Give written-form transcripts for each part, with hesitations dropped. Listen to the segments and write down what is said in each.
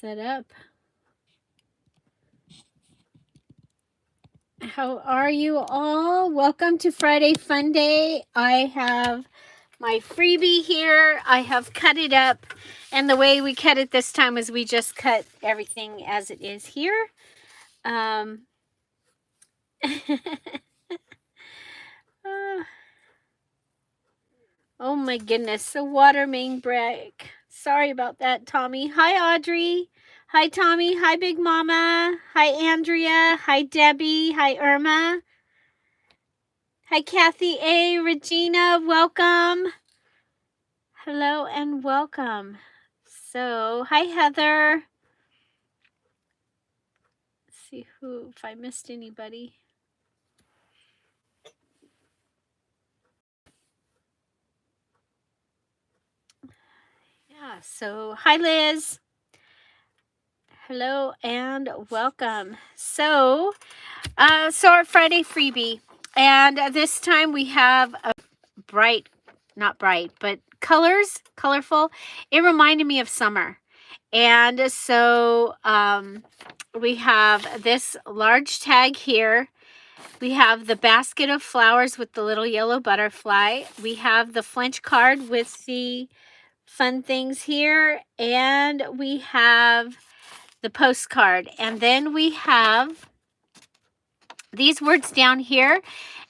set up. How are you all? Welcome to Friday Fun Day. I have my freebie here. I have cut it up, and the way we cut it this time is we just cut everything as it is here. Oh my goodness, a water main break. Sorry about that, Tommy. Hi, Audrey. Hi, Tommy. Hi, Big Mama. Hi, Andrea. Hi, Debbie. Hi, Irma. Hi, Kathy A. Regina. Welcome. Hello and welcome. So, hi, Heather. Let's see if I missed anybody. Yeah, so hi, Liz. Hello and welcome. So our Friday freebie, and this time we have a not bright, but colorful. It reminded me of summer. And so we have this large tag here. We have the basket of flowers with the little yellow butterfly. We have the French card with the fun things here. And we have the postcard. And then we have these words down here.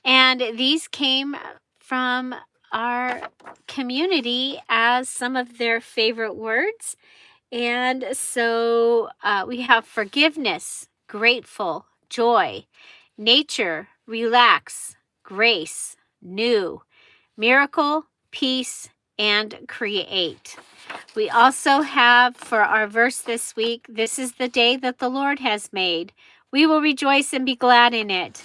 And these came from our community as some of their favorite words. And so we have forgiveness, grateful, joy, nature, relax, grace, new, miracle, peace, and create. We also have for our verse this week, this is the day that the Lord has made. We will rejoice and be glad in it.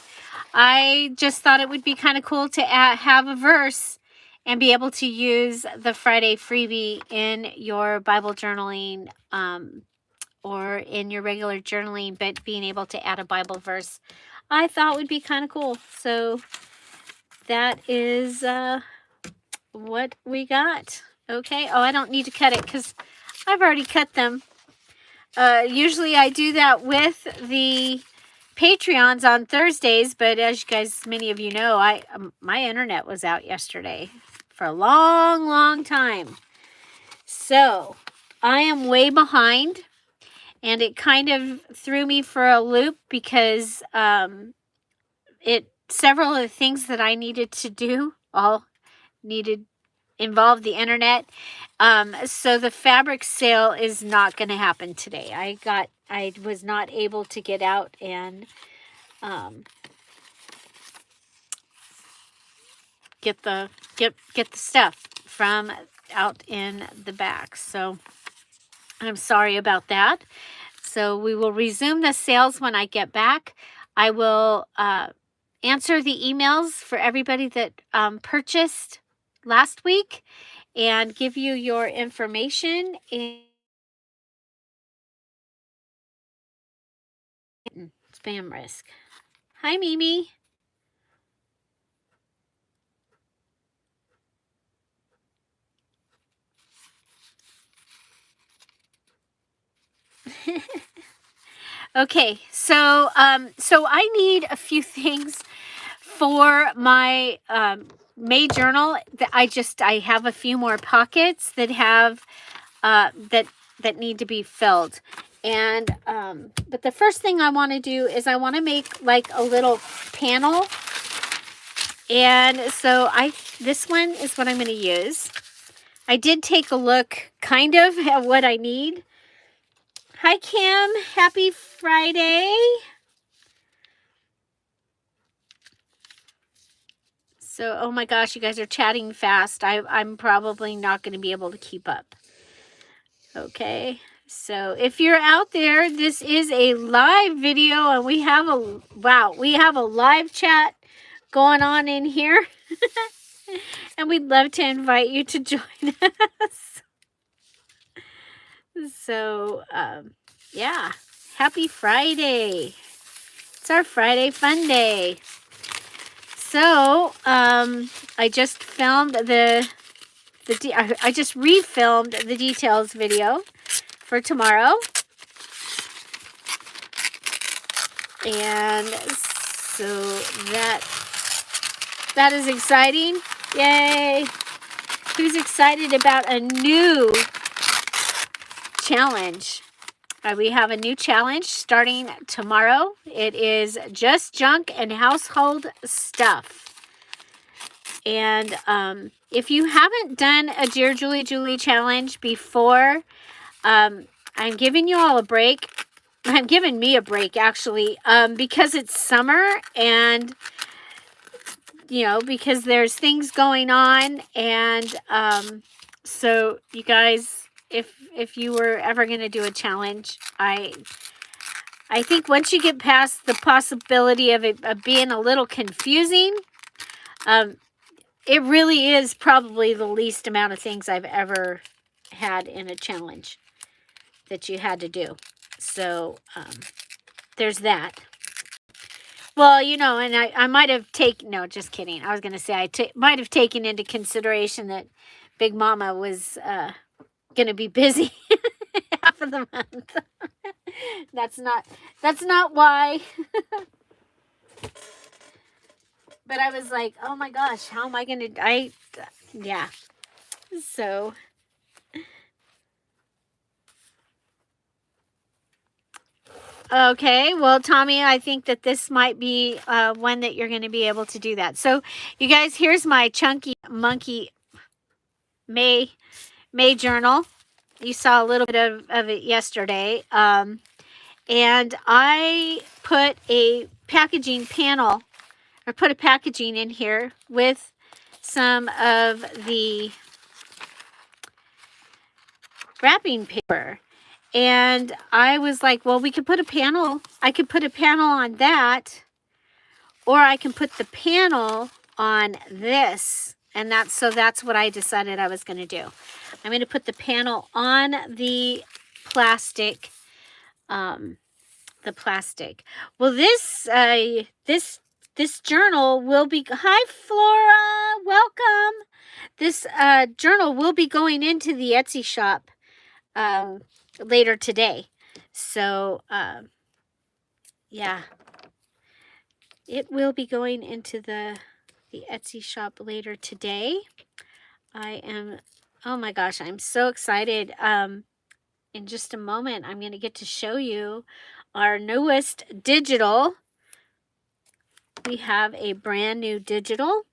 I just thought it would be kind of cool to have a verse and be able to use the Friday freebie in your Bible journaling or in your regular journaling, but being able to add a Bible verse, I thought would be kind of cool. So that is what we got. Okay. Oh, I don't need to cut it because I've already cut them. Usually I do that with the Patreons on Thursdays, but as you guys, many of you know, my internet was out yesterday for a long time. So I am way behind, and it kind of threw me for a loop because several of the things that I needed to do all involved the internet. So the fabric sale is not going to happen today. I was not able to get out and get the stuff from out in the back. So I'm sorry about that. So we will resume the sales when I get back. I will answer the emails for everybody that purchased last week and give you your information in spam risk. Hi, Mimi. Okay, so I need a few things for my May journal. I have a few more pockets that have that need to be filled. And but the first thing I want to do is I want to make like a little panel. And so this one is what I'm going to use. I did take a look kind of at what I need. Hi, Kim. Happy Friday. So, oh my gosh, you guys are chatting fast. I'm probably not going to be able to keep up. Okay. So if you're out there, this is a live video and we have a live chat going on in here. And we'd love to invite you to join us. So, yeah, happy Friday. It's our Friday Fun Day. So, I just filmed I just refilmed the details video for tomorrow. And so that is exciting. Yay! Who's excited about a new challenge? We have a new challenge starting tomorrow. It is just junk and household stuff. And if you haven't done a Dear Julie challenge before, I'm giving you all a break. I'm giving me a break, actually, because it's summer and, you know, because there's things going on. And so you guys, if you were ever going to do a challenge, I think once you get past the possibility of it being a little confusing, it really is probably the least amount of things I've ever had in a challenge that you had to do. So there's that. Well, you know, and I might have taken, no, just kidding. I was going to say I might have taken into consideration that Big Mama was going to be busy half of the month. That's not why. But I was like, oh my gosh, how am I going to, yeah. So, okay, well, Tommy, I think that this might be one that you're going to be able to do that. So, you guys, here's my Chunky Monkey May journal. You saw a little bit of it yesterday. And I put a packaging panel, or put a packaging in here with some of the wrapping paper. And I was like, well, we could put a panel. I could put a panel on that, or I can put the panel on this. And that's what I decided I was going to do. I'm going to put the panel on the plastic. Well, this journal will be, hi Flora, welcome. This journal will be going into the Etsy shop later today. So yeah, it will be going into the Etsy shop later today. Oh my gosh, I'm so excited. In just a moment, I'm going to get to show you our newest digital. We have a brand new digital.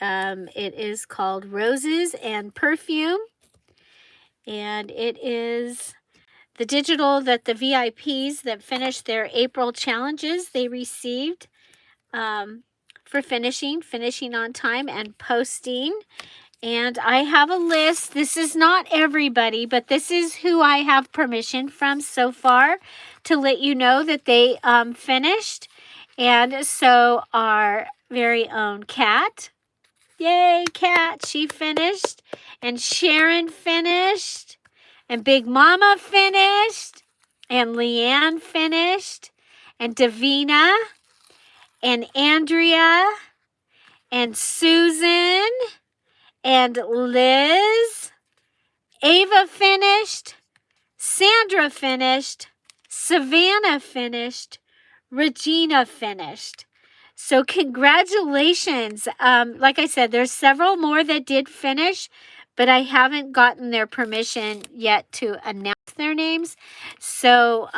It is called Roses and Perfume. And it is the digital that the VIPs that finished their April challenges, they received for finishing on time and posting. And I have a list. This is not everybody, but this is who I have permission from so far to let you know that they finished. And so our very own Kat, yay, Kat, she finished. And Sharon finished. And Big Mama finished. And Leanne finished. And Davina. And Andrea. And Susan. And Liz, Ava finished, Sandra finished, Savannah finished, Regina finished. So congratulations. Like I said, there's several more that did finish, but I haven't gotten their permission yet to announce their names. So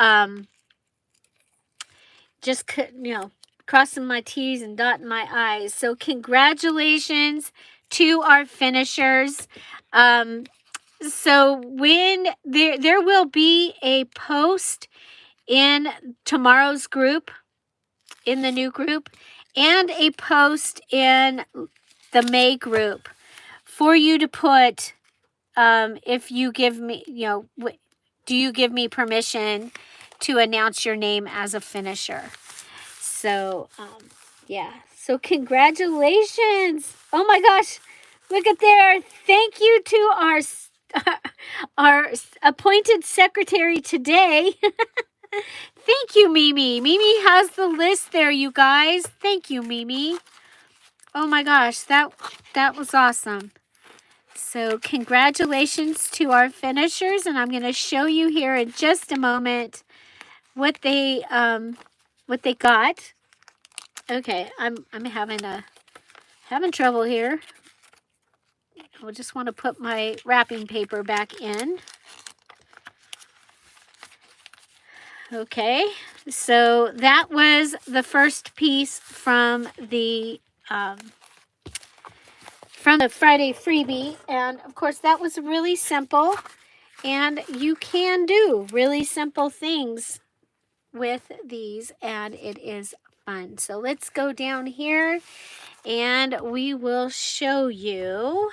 just, you know, crossing my T's and dotting my I's. So congratulations to our finishers. So when there will be a post in tomorrow's group, in the new group, and a post in the May group for you to put, if you give me, you know, do you give me permission to announce your name as a finisher? So, yeah. So congratulations. Oh my gosh. Look at there. Thank you to our appointed secretary today. Thank you, Mimi. Mimi has the list there, you guys. Thank you, Mimi. Oh my gosh, that was awesome. So congratulations to our finishers, and I'm going to show you here in just a moment what they what they got. Okay, I'm having trouble here. I just want to put my wrapping paper back in. Okay, so that was the first piece from the Friday freebie, and of course that was really simple, and you can do really simple things with these, and it is fun. So let's go down here and we will show you.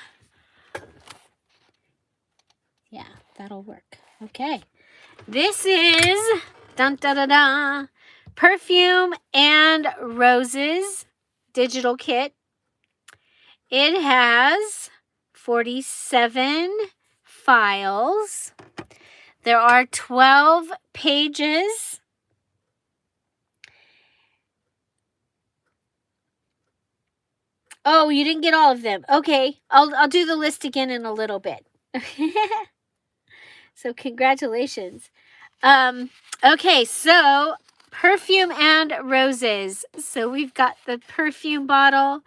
Yeah, that'll work. Okay, this is dun da da da Perfume and Roses digital kit. It has 47 files. There are 12 pages. Oh, you didn't get all of them. Okay, I'll do the list again in a little bit. So congratulations. Okay, so Perfume and Roses. So we've got the perfume bottle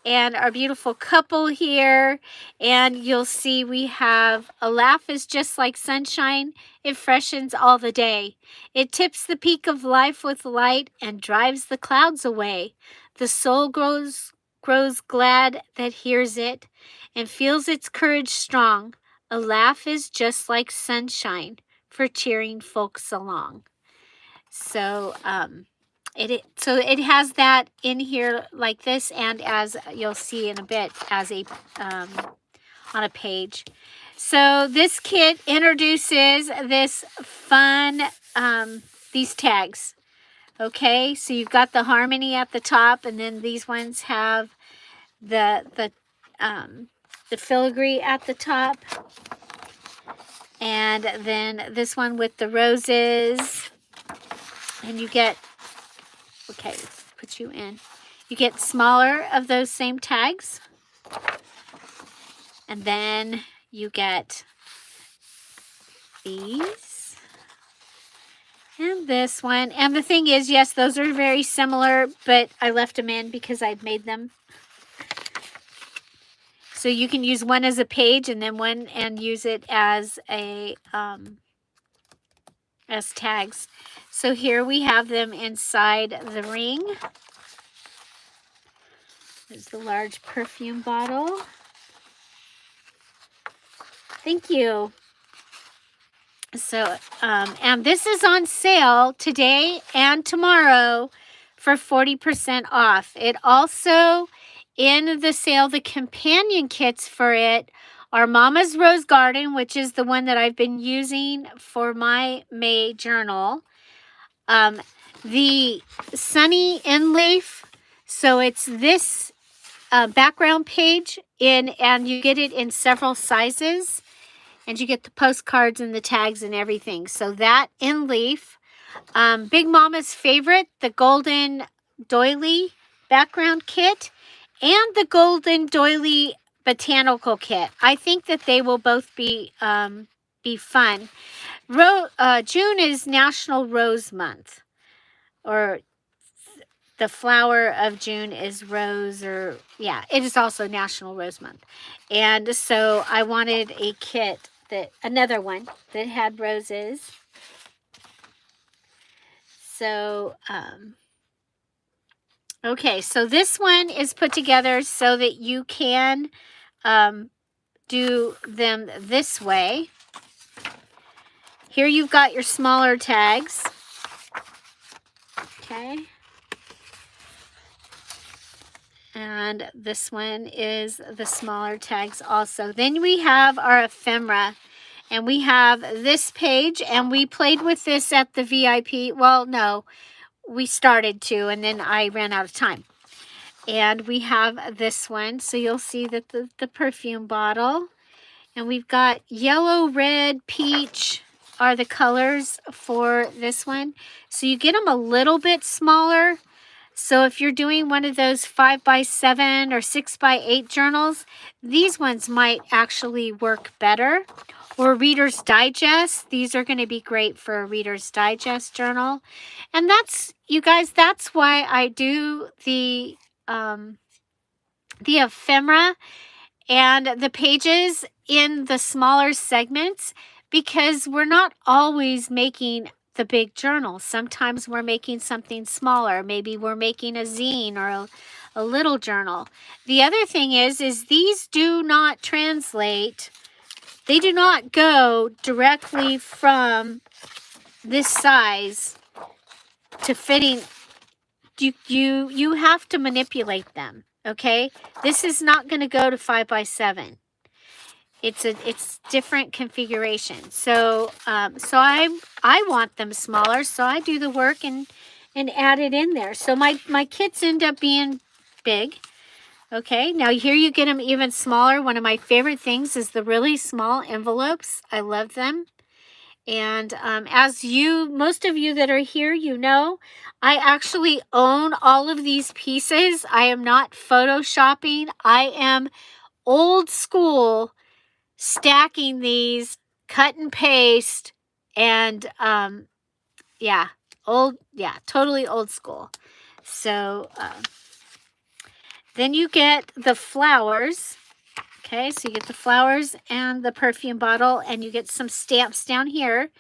and our beautiful couple here, and you'll see we have a laugh is just like sunshine. It freshens all the day. It tips the peak of life with light and drives the clouds away. The soul grows glad that hears it and feels its courage strong. A laugh is just like sunshine for cheering folks along. So it has that in here like this, and as you'll see in a bit, as a on a page. So this kit introduces this fun these tags. Okay, so you've got the harmony at the top, and then these ones have the filigree at the top, and then this one with the roses. And you get, okay, let's put you in. You get smaller of those same tags. And then you get these. And this one. And the thing is, yes, those are very similar, but I left them in because I'd made them. So you can use one as a page and then one and use it as a as tags. So here we have them inside the ring. There's the large perfume bottle. Thank you. So, and this is on sale today and tomorrow for 40% off. It also, in the sale, the companion kits for it are Mama's Rose Garden, which is the one that I've been using for my May journal. The Sunny Inleaf, so it's this background page and you get it in several sizes, and you get the postcards and the tags and everything. So that Inleaf, Big Mama's favorite, the Golden Doily background kit, and the Golden Doily botanical kit. I think that they will both be fun. June is National Rose Month, or the flower of June is rose, or yeah, it is also National Rose Month. And so I wanted a kit, another one that had roses. So okay, so this one is put together so that you can do them this way. Here you've got your smaller tags. Okay. And this one is the smaller tags also. Then we have our ephemera. And we have this page, and we played with this at the VIP. Well, no, we started to, and then I ran out of time. And we have this one. So you'll see that the perfume bottle. And we've got yellow, red, peach are the colors for this one. So you get them a little bit smaller. So if you're doing one of those 5x7 or 6x8 journals, these ones might actually work better. Or Reader's Digest. These are going to be great for a Reader's Digest journal. And that's, you guys, that's why I do the ephemera and the pages in the smaller segments, because we're not always making the big journal. Sometimes we're making something smaller. Maybe we're making a zine or a little journal. The other thing is these do not translate. They do not go directly from this size to fitting. You have to manipulate them. Okay, this is not going to go to 5x7. It's different configuration. So I want them smaller, so I do the work and add it in there. So my kits end up being big. Okay, now here you get them even smaller. One of my favorite things is the really small envelopes. I love them. And as most of you that are here, you know, I actually own all of these pieces. I am not photoshopping. I am old school, stacking these, cut and paste, and totally old school. So then you get the flowers. Okay, so you get the flowers and the perfume bottle, and you get some stamps down here.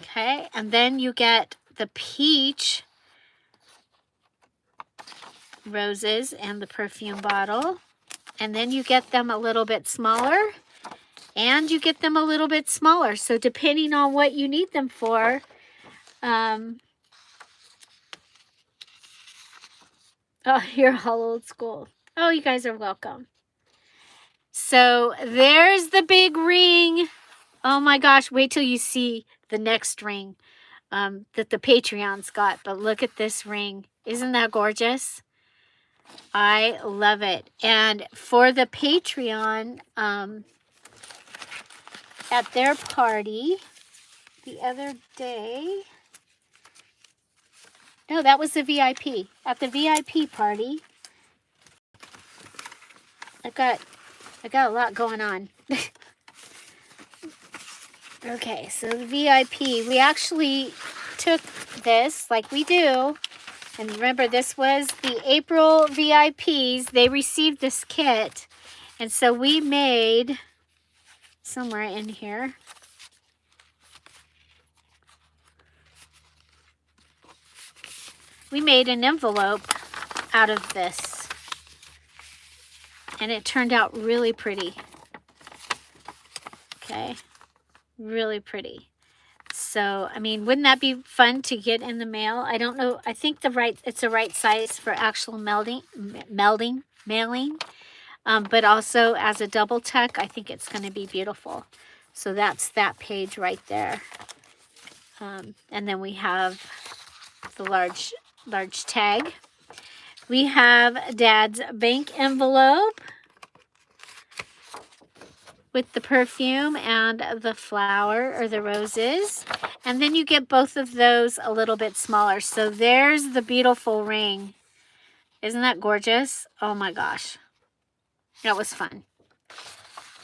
Okay, and then you get the peach roses and the perfume bottle. And then you get them a little bit smaller, and you get them a little bit smaller. So depending on what you need them for, oh, you're all old school. Oh, you guys are welcome. So there's the big ring. Oh my gosh, wait till you see the next ring that the Patreon's got. But look at this ring. Isn't that gorgeous? I love it. And for the Patreon, at their party the other day, no, that was the VIP. At the VIP party, I got a lot going on. Okay, so the VIP, we actually took this like we do. And remember, this was the April VIPs. They received this kit. And so we made, somewhere in here, we made an envelope out of this. And it turned out really pretty. Okay, really pretty. So, I mean, wouldn't that be fun to get in the mail? I don't know. I think it's the right size for actual mailing. But also as a double tuck, I think it's going to be beautiful. So that's that page right there. And then we have the large tag. We have Dad's bank envelope with the perfume and the flower or the roses. And then you get both of those a little bit smaller. So there's the beautiful ring. Isn't that gorgeous? Oh my gosh. That was fun.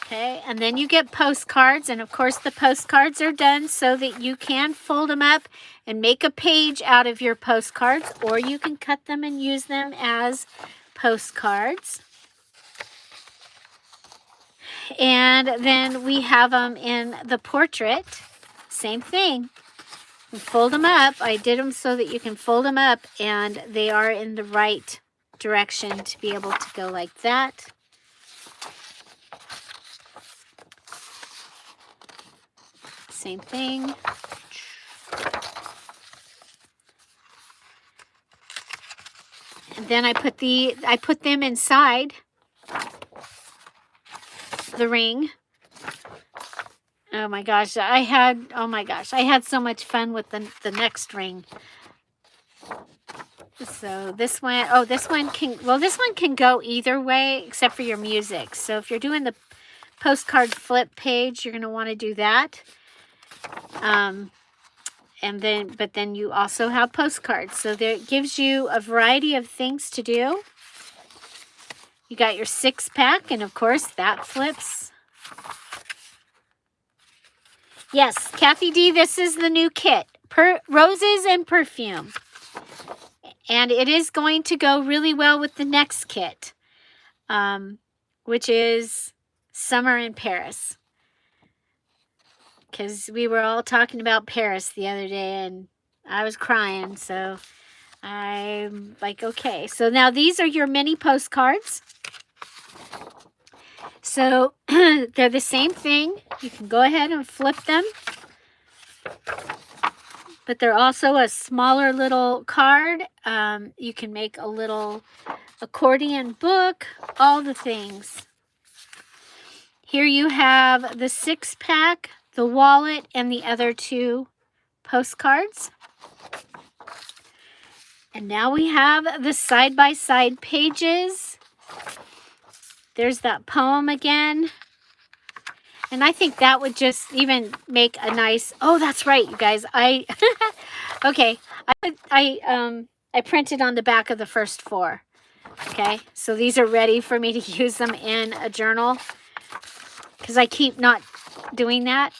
Okay, and then you get postcards. And of course the postcards are done so that you can fold them up and make a page out of your postcards. Or you can cut them and use them as postcards. And then we have them in the portrait. Same thing. You fold them up. I did them so that you can fold them up and they are in the right direction to be able to go like that. Same thing. And then I put them inside the ring. Oh my gosh, I had so much fun with the next ring. So this one can go either way except for your music. So if you're doing the postcard flip page, you're going to want to do that. but then you also have postcards. So there it gives you a variety of things to do. You got your 6-pack, and of course that flips. Yes, Kathy D, this is the new kit. Roses and perfume. And it is going to go really well with the next kit, which is Summer in Paris. Because we were all talking about Paris the other day, and I was crying, so I'm like, okay. So now these are your mini postcards. So they're the same thing. You can go ahead and flip them. But they're also a smaller little card. You can make a little accordion book, all the things. Here you have the 6-pack, the wallet, and the other 2 postcards. And now we have the side-by-side pages. There's that poem again. And I think that would just even make a nice, oh, that's right, you guys. Okay, I printed on the back of the first 4. Okay, so these are ready for me to use them in a journal, because I keep not doing that.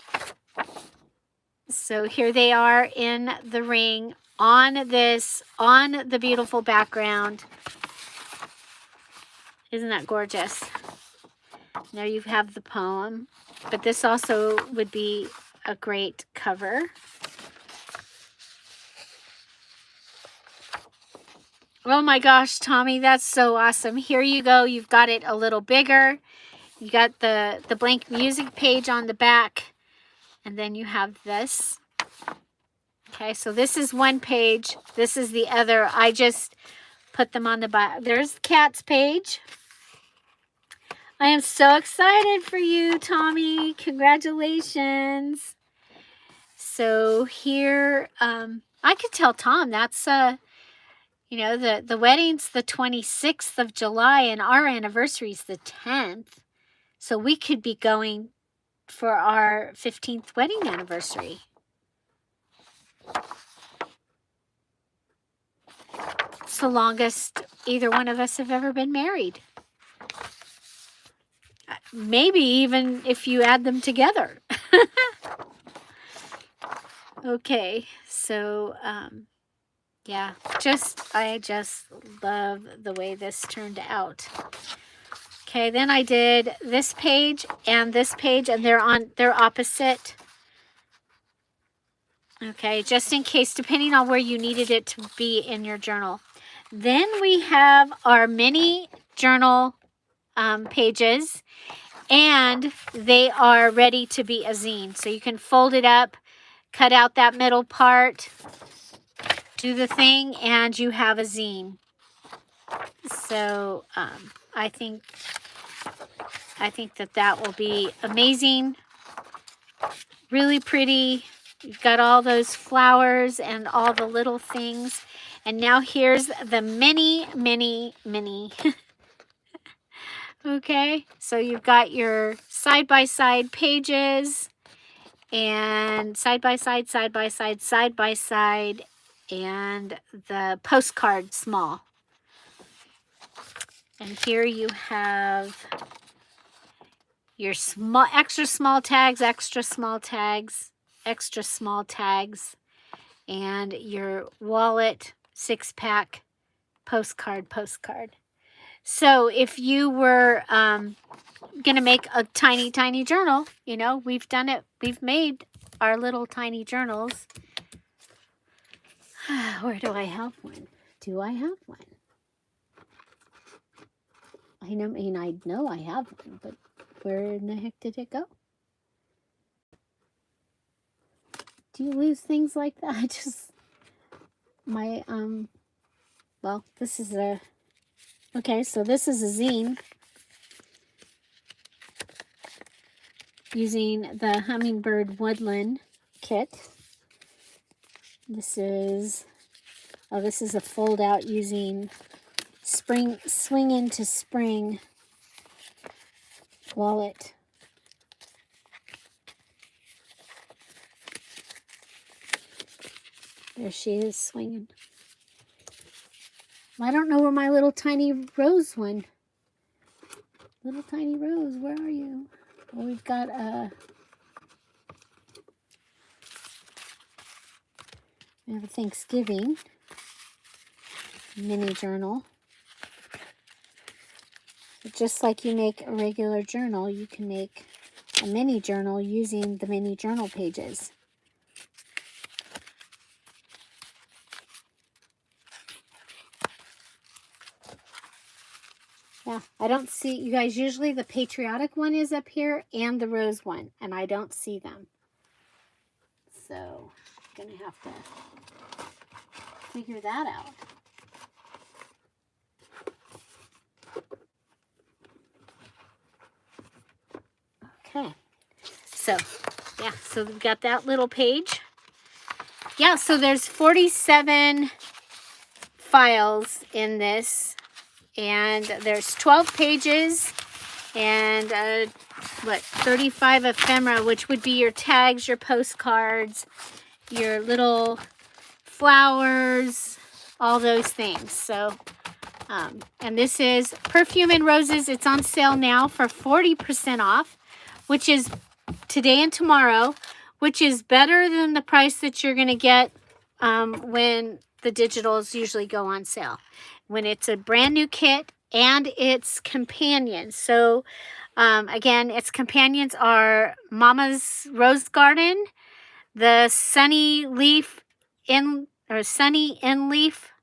So here they are in the ring on the beautiful background. Isn't that gorgeous? There you have the poem, but this also would be a great cover. Oh my gosh, Tommy, that's so awesome. Here you go. You've got it a little bigger. You got the blank music page on the back, and then you have this. Okay, so this is one page. This is the other. I just put them on the back. There's the cat's page. I am so excited for you, Tommy. Congratulations. So here, I could tell Tom that's, you know, the wedding's the 26th of July and our anniversary's the 10th. So we could be going for our 15th wedding anniversary. It's the longest either one of us have ever been married. Maybe even if you add them together. Okay, so yeah, I just love the way this turned out. Okay, then I did this page, and they're opposite. Okay, just in case, depending on where you needed it to be in your journal. Then we have our mini journal pages, and they are ready to be a zine. So you can fold it up, cut out that middle part, do the thing, and you have a zine. So I think that will be amazing. Really pretty. You've got all those flowers and all the little things. And now here's the mini. Okay, so you've got your side-by-side pages, and side-by-side, side-by-side, side-by-side, and the postcard small. And here you have your extra small tags, extra small tags, extra small tags, and your wallet 6-pack postcard. So if you were going to make a tiny journal, you know, we've done it. We've made our little tiny journals. Where do I have one? Do I have one? I know I have one, but where in the heck did it go? Do you lose things like that? Well, this is okay, so this is a zine using the Hummingbird Woodland kit. This is a fold out using Swing into Spring wallet. There she is swinging. I don't know where my little tiny rose went. Little tiny rose, where are you? Well, we've got we have a Thanksgiving mini journal. Just like you make a regular journal, you can make a mini journal using the mini journal pages. Yeah, I don't see, you guys, usually the patriotic one is up here and the rose one, and I don't see them. So, I'm going to have to figure that out. Okay, so, yeah, so we've got that little page. Yeah, so there's 47 files in this, and there's 12 pages, and 35 ephemera, which would be your tags, your postcards, your little flowers, all those things. So, and this is Perfume and Roses. It's on sale now for 40% off, which is today and tomorrow, which is better than the price that you're going to get when the digitals usually go on sale. When it's a brand new kit and its companions. So, again, its companions are Mama's Rose Garden, the Sunny Leaf Sunny In Leaf,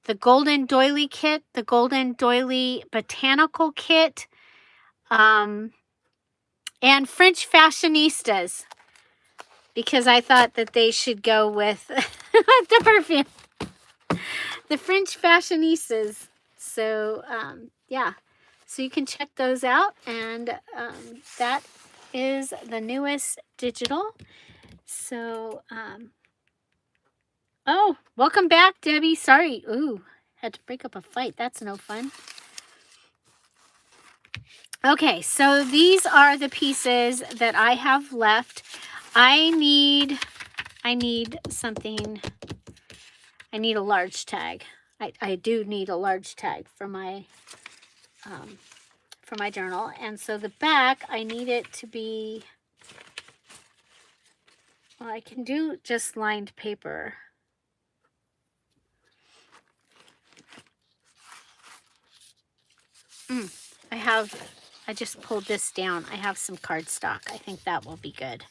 the Golden Doily Kit, the Golden Doily Botanical Kit, and French Fashionistas, because I thought that they should go with the perfume. The French Fashionistas. So, yeah. So you can check those out, and that is the newest digital. So, oh, welcome back, Debbie. Sorry. Ooh, had to break up a fight. That's no fun. Okay, so these are the pieces that I have left. I need something. I need a large tag. I do need a large tag for my journal. And so the back, I need it to be, well, I can do just lined paper. I just pulled this down. I have some cardstock. I think that will be good.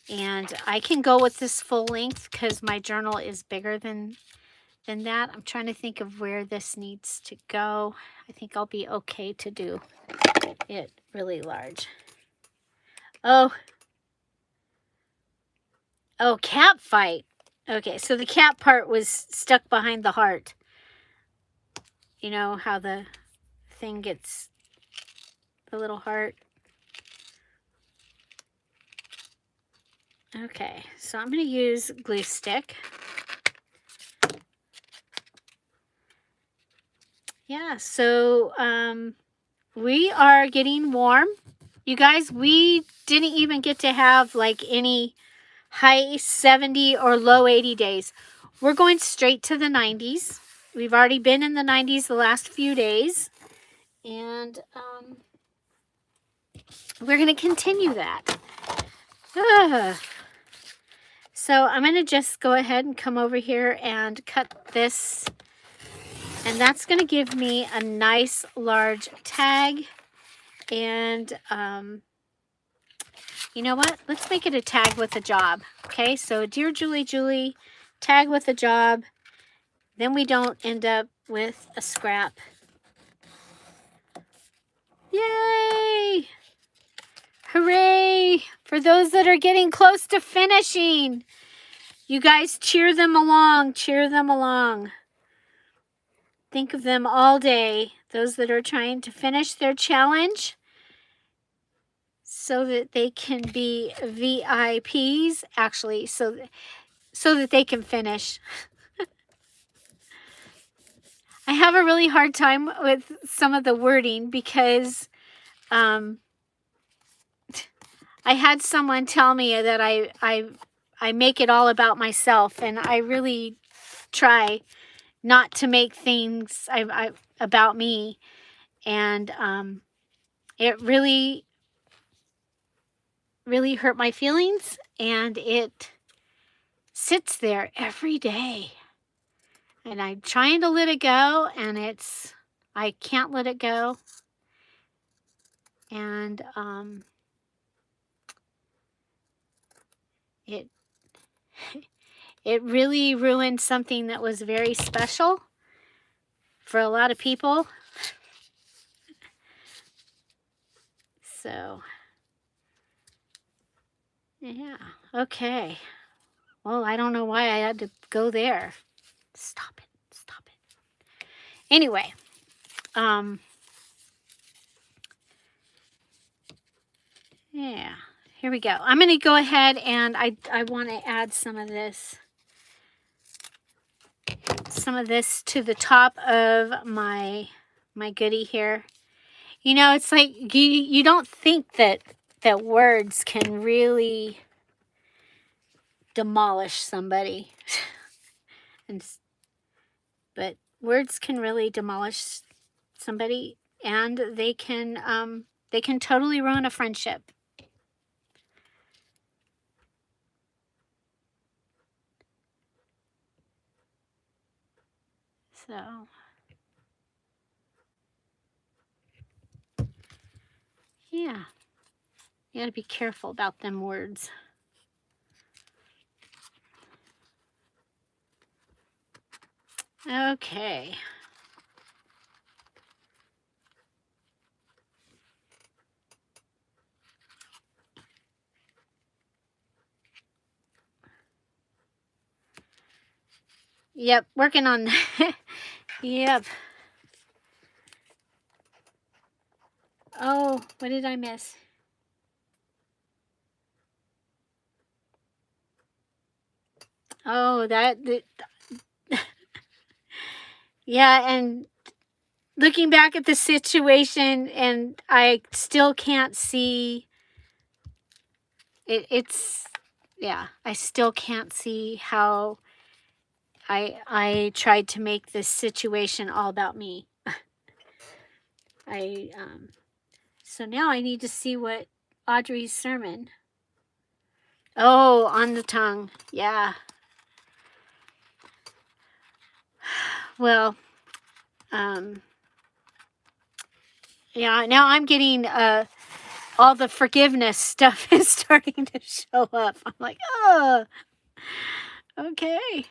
And I can go with this full length because my journal is bigger than that. I'm trying to think of where this needs to go. I think I'll be okay to do it really large. Oh, cat fight. Okay, so the cat part was stuck behind the heart. You know how the thing gets the little heart. Okay, so I'm going to use glue stick. Yeah, so we are getting warm. You guys, we didn't even get to have like any high 70 or low 80 days. We're going straight to the 90s. We've already been in the 90s the last few days. And we're going to continue that. So I'm going to just go ahead and come over here and cut this. And that's going to give me a nice large tag. And you know what? Let's make it a tag with a job. Okay, so Dear Julie Julie, tag with a job. Then we don't end up with a scrap. Yay! Hooray! For those that are getting close to finishing. You guys cheer them along. Cheer them along. Think of them all day. Those that are trying to finish their challenge so that they can be VIPs. Actually, so that they can finish. I have a really hard time with some of the wording because I had someone tell me that I make it all about myself, and I really try not to make things about me. And it really, really hurt my feelings, and it sits there every day. And I'm trying to let it go, and I can't let it go. And it it really ruined something that was very special for a lot of people. So, yeah, okay. Well, I don't know why I had to go there. Stop it, stop it. Anyway, yeah, here we go. I'm going to go ahead and I want to add some of this to the top of my goodie here. You know, it's like you don't think that words can really demolish somebody. But words can really demolish somebody, and they can totally ruin a friendship. So, yeah, you got to be careful about them words. Okay. Yep, working on that. Yep. Oh, what did I miss? Oh, yeah, and looking back at the situation, and I still can't see it. Yeah, I still can't see how I tried to make this situation all about me. So now I need to see what Audrey's sermon. Oh, on the tongue. Yeah. Well, yeah, now I'm getting all the forgiveness stuff is starting to show up. I'm like, oh, okay.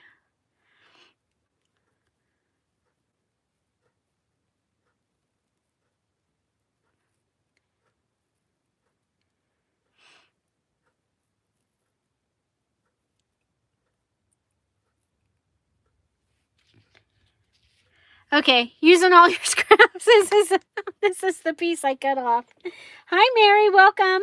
Okay, using all your scraps. This is the piece I cut off. Hi, Mary. Welcome.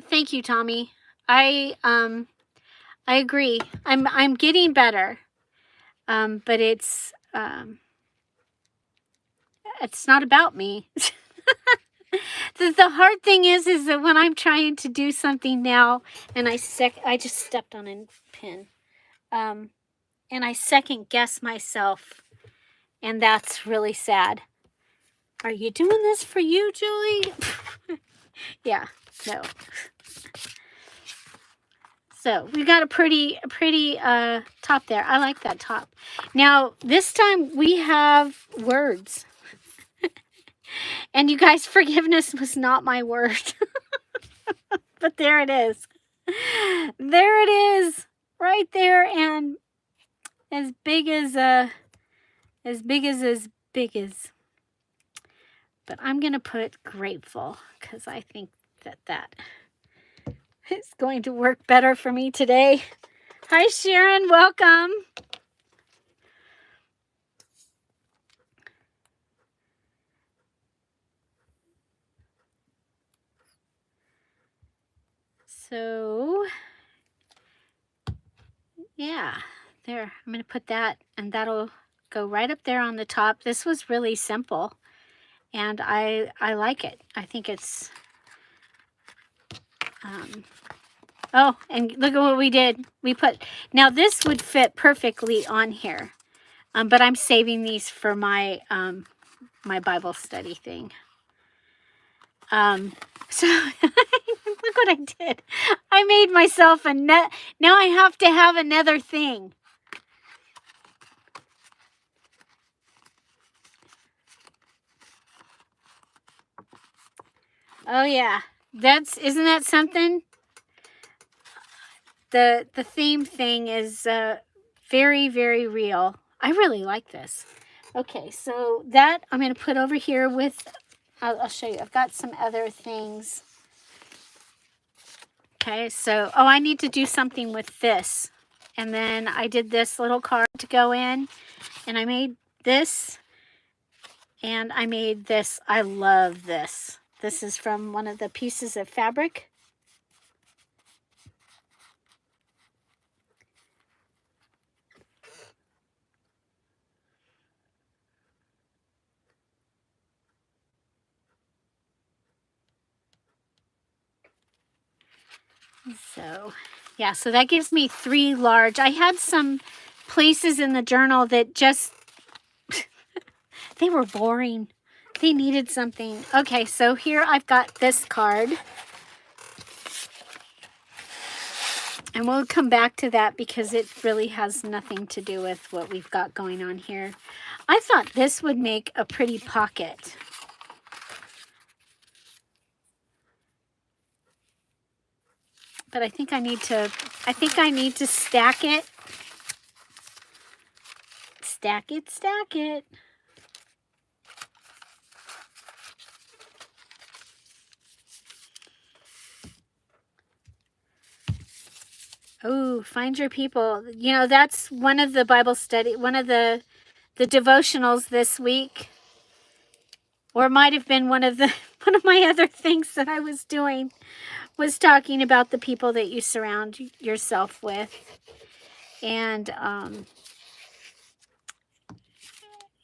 Thank you, Tommy. I agree. I'm getting better. But it's not about me. The hard thing is that when I'm trying to do something now, and I just stepped on a pin, and I second guess myself, and that's really sad. Are you doing this for you, Julie? Yeah, no. So we got a pretty top there. I like that top. Now this time we have words. And you guys, forgiveness was not my word. But there it is. There it is. Right there, and as big as. But I'm going to put grateful, because I think that is going to work better for me today. Hi, Sharon. Welcome. So Yeah, there. I'm going to put that, and that'll go right up there on the top. This was really simple, and I like it. I think it's, oh, and look at what we did. We put, now this would fit perfectly on here, but I'm saving these for my, my Bible study thing. So look what I did. I made myself a net. Now I have to have another thing. Oh yeah, isn't that something? The theme thing is very, very real. I really like this. Okay, so that I'm going to put over here with, I'll show you. I've got some other things. Okay, so, oh, I need to do something with this. And then I did this little card to go in, and I made this, and I made this. I love this. This is from one of the pieces of fabric. So, yeah, so that gives me 3 large. I had some places in the journal that just, they were boring. They needed something. Okay, so here I've got this card. And we'll come back to that because it really has nothing to do with what we've got going on here. I thought this would make a pretty pocket. But I think I need to stack it. Stack it, stack it. Oh, find your people. You know, that's one of the Bible study, one of the devotionals this week. Or it might have been one of my other things that I was doing, was talking about the people that you surround yourself with. And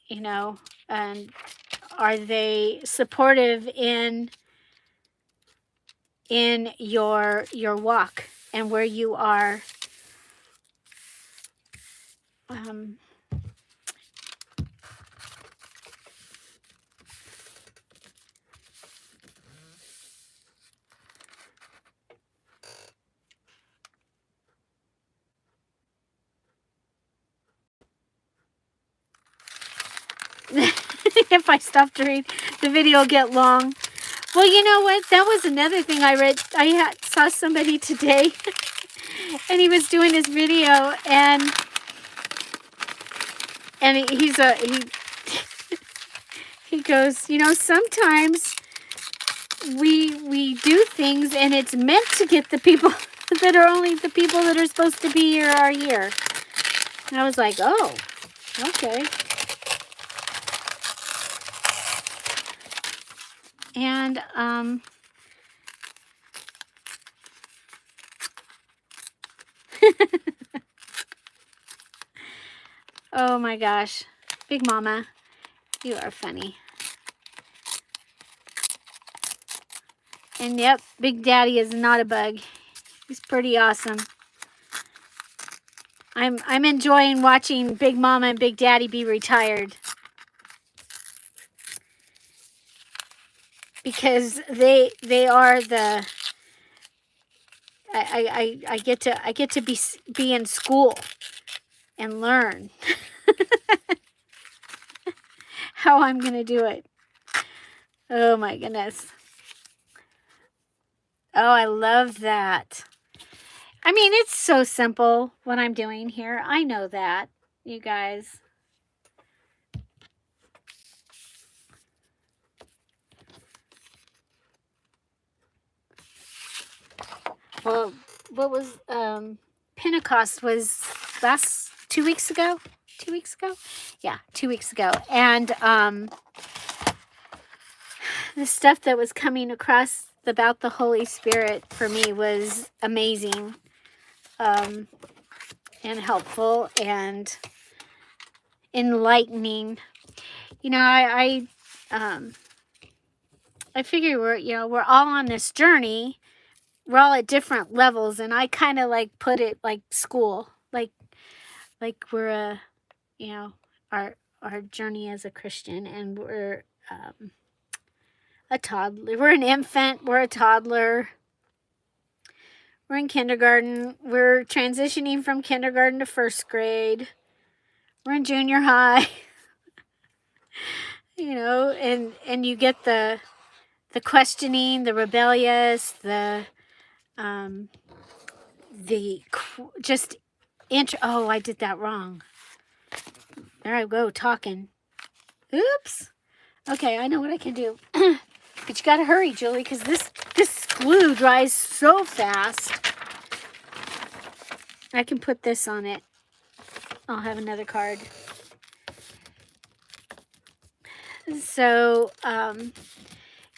you know, and are they supportive in your walk and where you are if I stop to read, the video will get long. Well, you know what? That was another thing I read. I saw somebody today, and he was doing his video, and he goes, you know, sometimes we do things, and it's meant to get the people that are only the people that are supposed to be here are here. And I was like, oh, okay. And oh my gosh, Big Mama, you are funny. And yep, Big Daddy is not a bug. He's pretty awesome. I'm enjoying watching Big Mama and Big Daddy be retired, because they are the I get to be in school and learn how I'm gonna do it. Oh my goodness. Oh, I love that. I mean, it's so simple what I'm doing here. I know that, you guys. Well, what was Pentecost was last 2 weeks ago? 2 weeks ago? Yeah, 2 weeks ago. And the stuff that was coming across about the Holy Spirit for me was amazing. and helpful and enlightening. You know, I figure we're all on this journey. We're all at different levels, and I kind of like put it like school, like we're our journey as a Christian, and we're a toddler. We're an infant. We're a toddler. We're in kindergarten. We're transitioning from kindergarten to first grade. We're in junior high. And you get the questioning, the rebellious, oh, I did that wrong. There I go, talking. Oops. Okay, I know what I can do. But you gotta hurry, Julie, because this glue dries so fast. I can put this on it. I'll have another card. So, and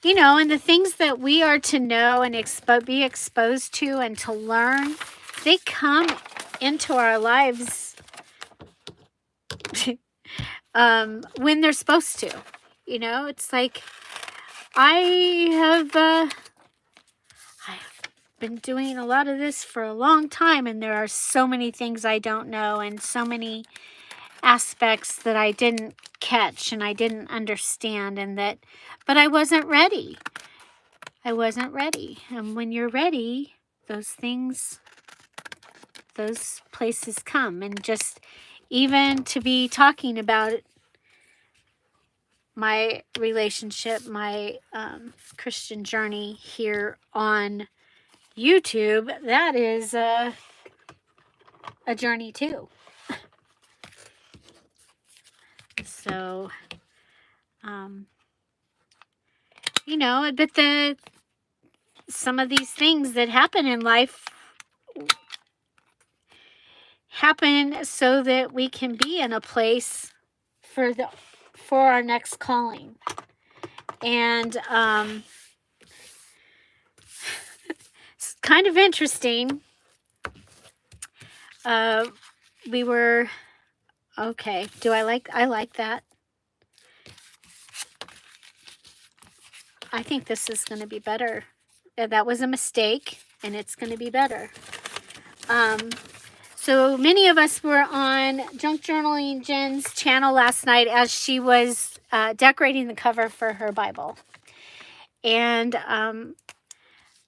the things that we are to know and be exposed to and to learn, they come into our lives when they're supposed to. It's like I've been doing a lot of this for a long time, and there are so many things I don't know and so many aspects that I didn't catch and I didn't understand, but I wasn't ready. And when you're ready, those places come. And just even to be talking about my relationship, my Christian journey here on YouTube, that is a journey too. So, but some of these things that happen in life happen so that we can be in a place for our next calling. And it's kind of interesting. We were okay. I like that. I think this is going to be better. That was a mistake, and it's going to be better. So many of us were on Junk Journaling Jen's channel last night as she was decorating the cover for her Bible. And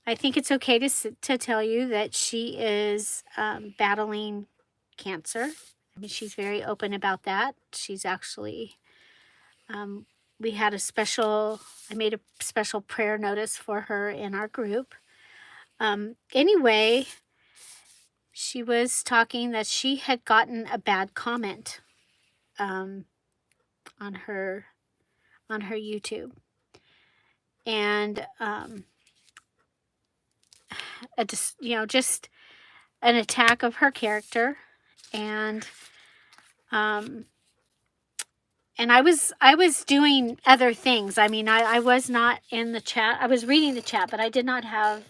I think it's okay to tell you that she is battling cancer. I mean, she's very open about that. She's actually, I made a special prayer notice for her in our group. Anyway, she was talking that she had gotten a bad comment on her YouTube, and just an attack of her character, and I was doing other things. I mean, I was not in the chat. I was reading the chat, but I did not have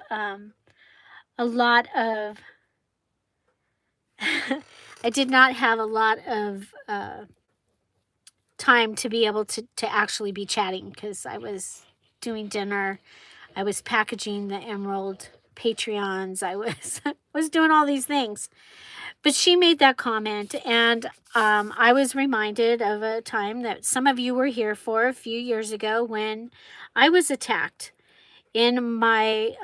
a lot of I did not have a lot of time to be able to actually be chatting, because I was doing dinner. I was packaging the Emerald Patreons. I was doing all these things. But she made that comment, and I was reminded of a time that some of you were here for a few years ago when I was attacked in my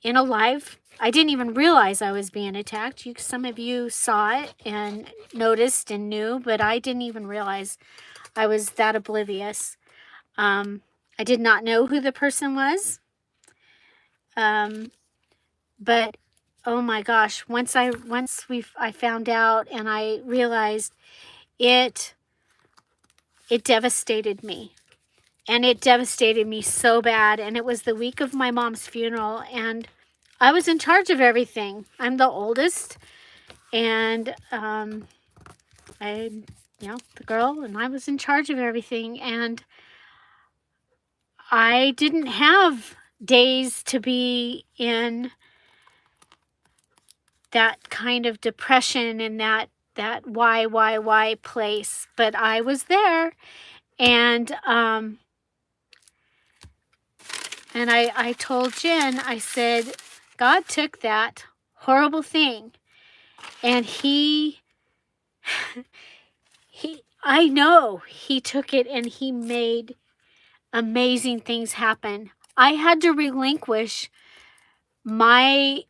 in a live. I didn't even realize I was being attacked. Some of you saw it and noticed and knew, but I didn't even realize I was that oblivious. I did not know who the person was. But oh my gosh, once I found out and I realized it devastated me. And it devastated me so bad. And it was the week of my mom's funeral, and I was in charge of everything. I'm the oldest, and I'm the girl, and I was in charge of everything. And I didn't have days to be in that kind of depression and that why place. But I was there, and I told Jen, I said, God took that horrible thing, and I know he took it and he made amazing things happen. I had to relinquish my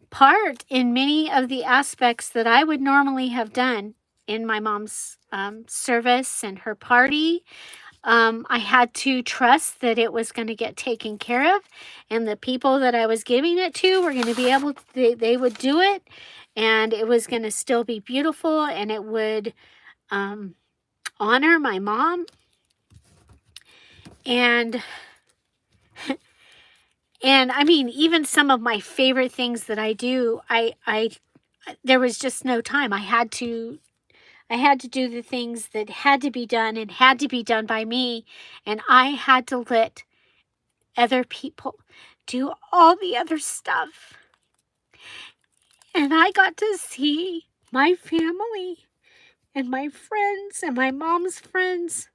part in many of the aspects that I would normally have done in my mom's service and her party. I had to trust that it was going to get taken care of, and the people that I was giving it to were going to be able to, they would do it, and it was going to still be beautiful, and it would honor my mom. And I mean, even some of my favorite things that I do, there was just no time. I had to do the things that had to be done and had to be done by me, and I had to let other people do all the other stuff. And I got to see my family and my friends and my mom's friends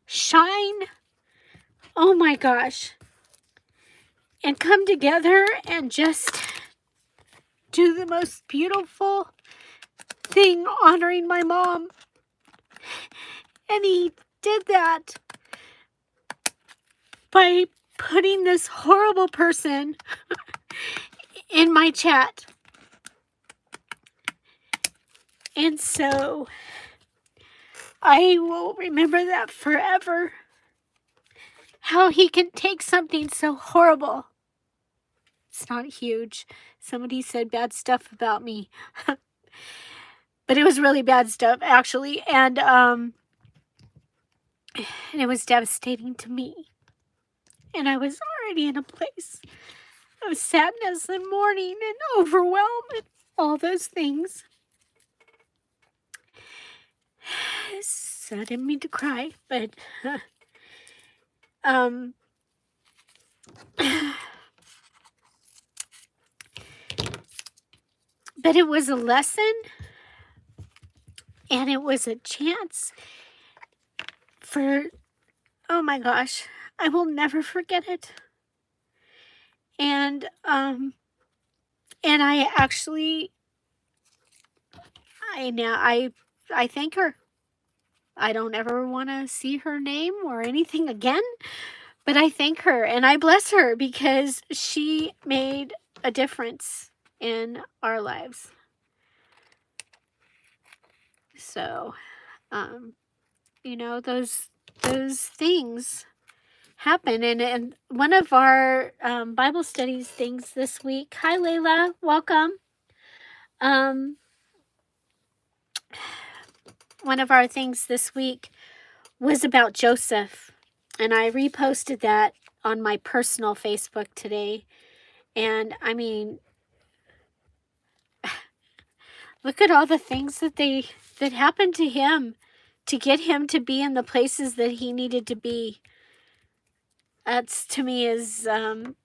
shine. Oh my gosh. And come together and just do the most beautiful thing honoring my mom. And he did that by putting this horrible person in my chat. And so I will remember that forever. How he can take something so horrible. It's not huge. Somebody said bad stuff about me. But it was really bad stuff, actually. And it was devastating to me. And I was already in a place of sadness and mourning and overwhelm and all those things. So I didn't mean to cry, but but it was a lesson, and it was a chance for, oh my gosh, I will never forget it. And I actually, I thank her. I don't ever want to see her name or anything again, but I thank her and I bless her because she made a difference in our lives. So, you know, those things happen. And one of our Bible studies things this week, hi Layla, welcome. One of our things this week was about Joseph, and I reposted that on my personal Facebook today. And I mean, look at all the things that happened to him to get him to be in the places that he needed to be. That's, to me, is and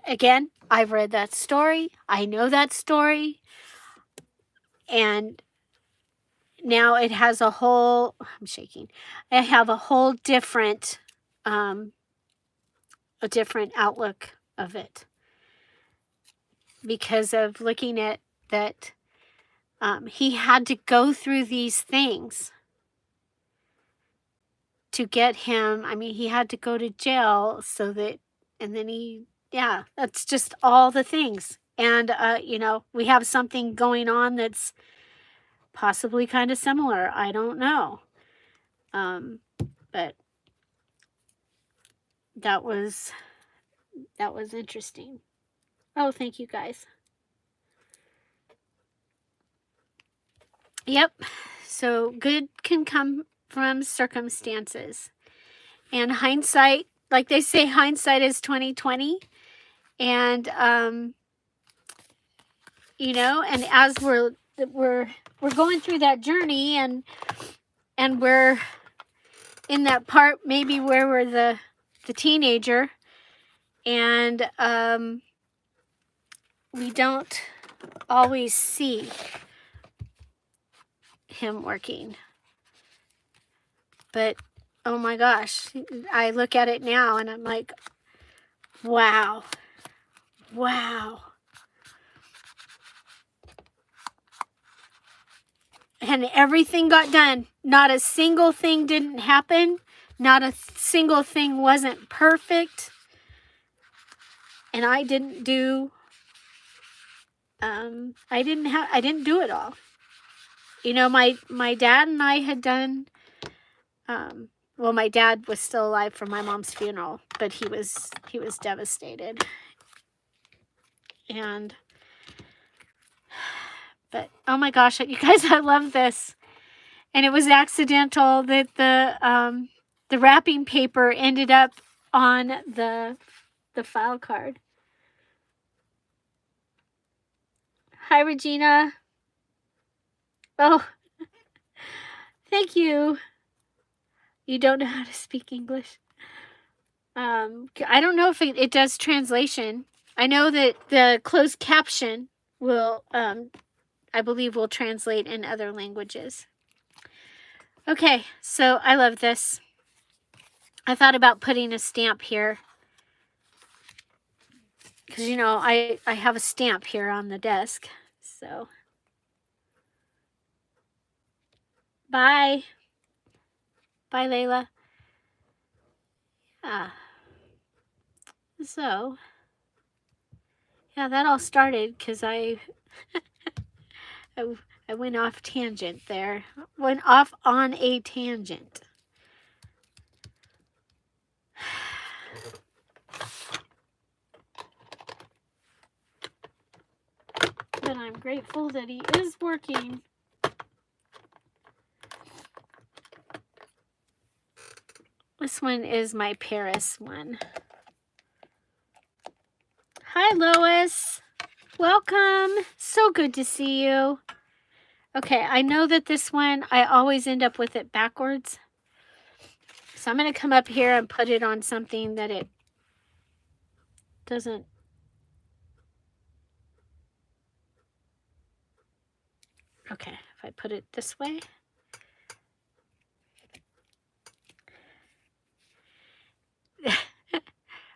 again, I've read that story. I know that story. And now it has a whole, I'm shaking. I have a whole different outlook of it because of looking at that. He had to go through these things to get him. I mean, he had to go to jail so that, and then that's just all the things. And, you know, we have something going on that's possibly kind of similar. I don't know. But that was interesting. Oh, thank you guys. Yep. So good can come from circumstances. And hindsight, like they say, hindsight is 20/20. And you know, and as we're going through that journey, and we're in that part maybe where we're the teenager, and we don't always see him working. But oh my gosh, I look at it now and I'm like, wow, wow. And everything got done. Not a single thing didn't happen. Not a single thing wasn't perfect. And I didn't do, I didn't do it all. You know, my dad and I had done, well, my dad was still alive for my mom's funeral, but he was devastated. But oh my gosh, you guys, I love this. And it was accidental that the wrapping paper ended up on the file card. Hi, Regina. Oh, thank you. You don't know how to speak English. I don't know if it does translation. I know that the closed caption will, I believe, will translate in other languages. Okay, so I love this. I thought about putting a stamp here. Because, you know, I have a stamp here on the desk. So, bye. Bye, Layla. Yeah. So, yeah, that all started because I went off tangent there. Went off on a tangent. But I'm grateful that he is working. This one is my Paris one. Hi, Lois. Welcome. So good to see you. Okay, I know that this one, I always end up with it backwards. So I'm going to come up here and put it on something that it doesn't. Okay, if I put it this way.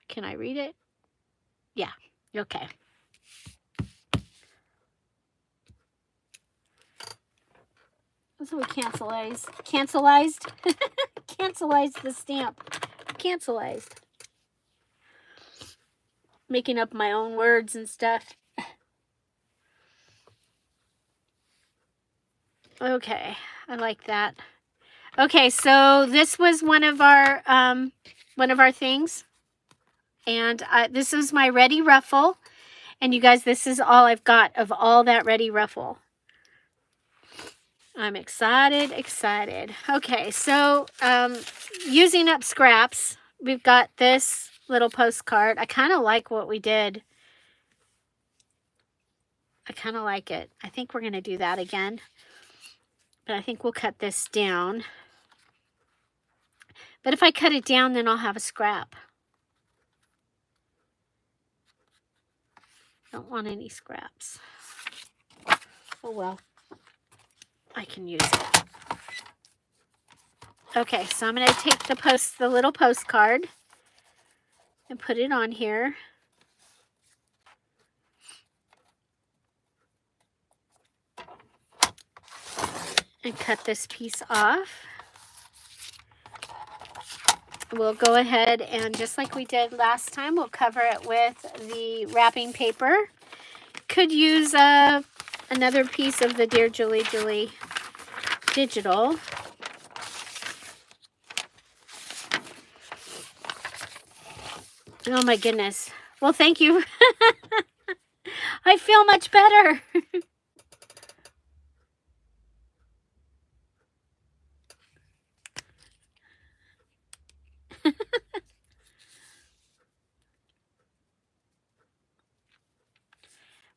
Can I read it? Yeah, okay. So we cancelized the stamp. Cancelized. Making up my own words and stuff. Okay, I like that. Okay, so this was one of our things, and this is my Ready Ruffle, and you guys, this is all I've got of all that Ready Ruffle. I'm excited. Okay, so using up scraps, we've got this little postcard. I kind of like what we did. I kind of like it. I think we're going to do that again. But I think we'll cut this down. But if I cut it down, then I'll have a scrap. Don't want any scraps. Oh well. I can use it. Okay, so I'm going to take the little postcard and put it on here. And cut this piece off. We'll go ahead and just like we did last time, we'll cover it with the wrapping paper. Could use another piece of the Dearjuliejulie digital. Oh my goodness. Well, thank you. I feel much better.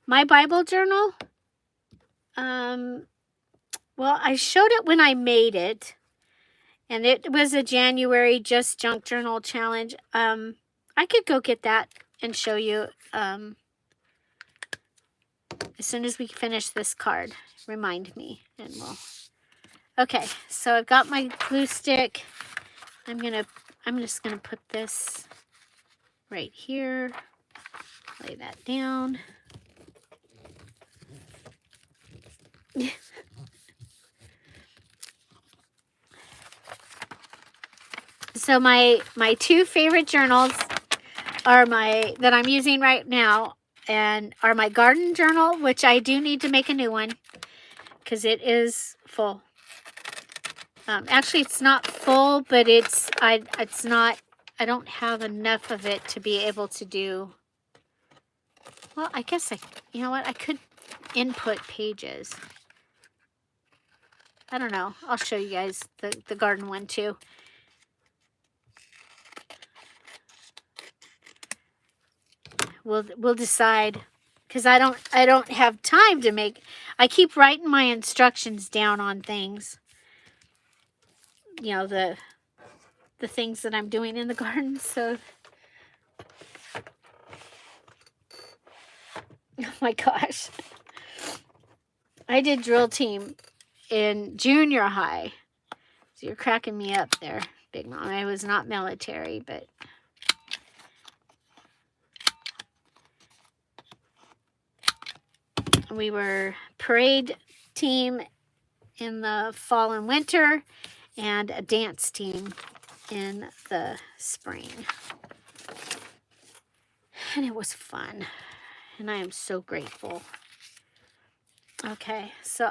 My Bible journal, well, I showed it when I made it, and it was a January Just Junk Journal challenge. I could go get that and show you. as soon as we finish this card, remind me and we'll... Okay, so I've got my glue stick. I'm just gonna put this right here. Lay that down. So my two favorite journals are that I'm using right now, and are my garden journal, which I do need to make a new one because it is full. Actually, it's not full, but it's not. I don't have enough of it to be able to do. Well, I guess you know what? I could input pages. I don't know. I'll show you guys the garden one too. We'll decide, because I don't have time to make. I keep writing my instructions down on things. You know, the things that I'm doing in the garden. So, oh my gosh, I did drill team in junior high. So you're cracking me up there, Big Mom. I was not military, but we were parade team in the fall and winter, and a dance team in the spring. And it was fun, and I am so grateful. Okay, so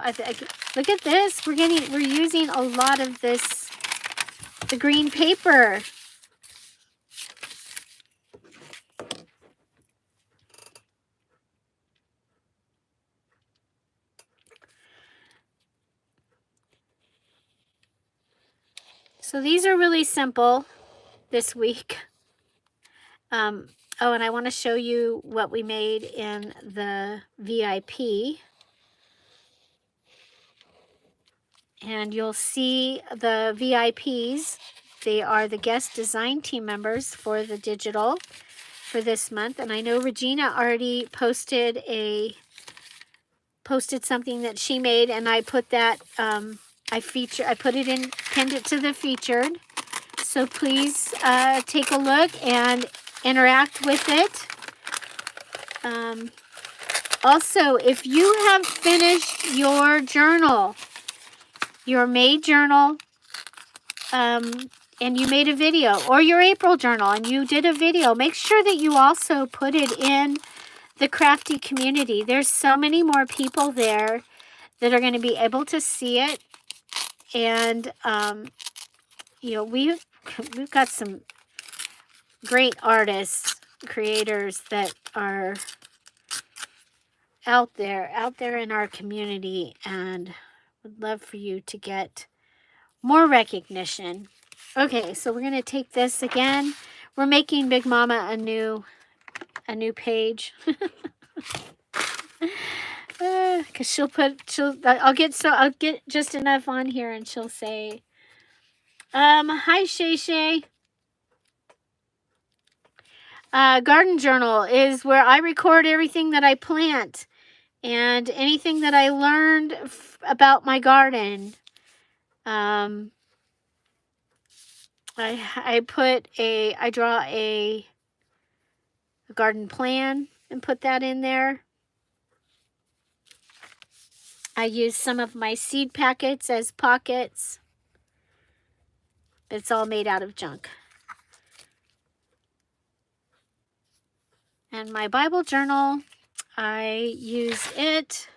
look at this. We're using a lot of the green paper. So these are really simple this week. Oh, and I want to show you what we made in the VIP. And you'll see the VIPs. They are the guest design team members for the digital for this month. And I know Regina already posted something that she made, and I put that pinned it to the featured. So please take a look and interact with it. Also, if you have finished your journal, your May journal, and you made a video, or your April journal and you did a video, make sure that you also put it in the crafty community. There's so many more people there that are going to be able to see it. And, you know, we've got some great artists, creators that are out there in our community, and would love for you to get more recognition. Okay, so we're going to take this again. We're making Big Mama a new page. Because I'll get just enough on here, and she'll say, hi Shay Shay. Garden journal is where I record everything that I plant and anything that I learned about my garden. I draw a garden plan and put that in there. I use some of my seed packets as pockets. But it's all made out of junk. And my Bible journal, I use it.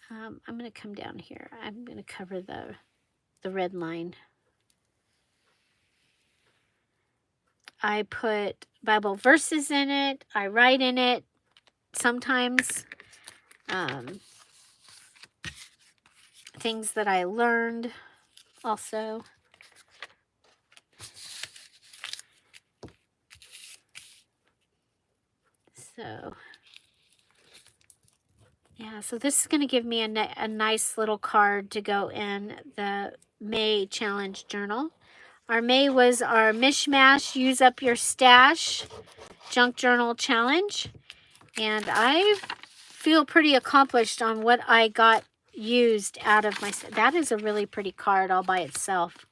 I'm going to come down here. I'm going to cover the red line. I put Bible verses in it. I write in it sometimes. Things that I learned also. So, yeah, so this is going to give me a nice little card to go in the May challenge journal. Our May was our Mish Mash Use Up Your Stash Junk Journal Challenge. And I feel pretty accomplished on what I got used out of my... That is a really pretty card all by itself.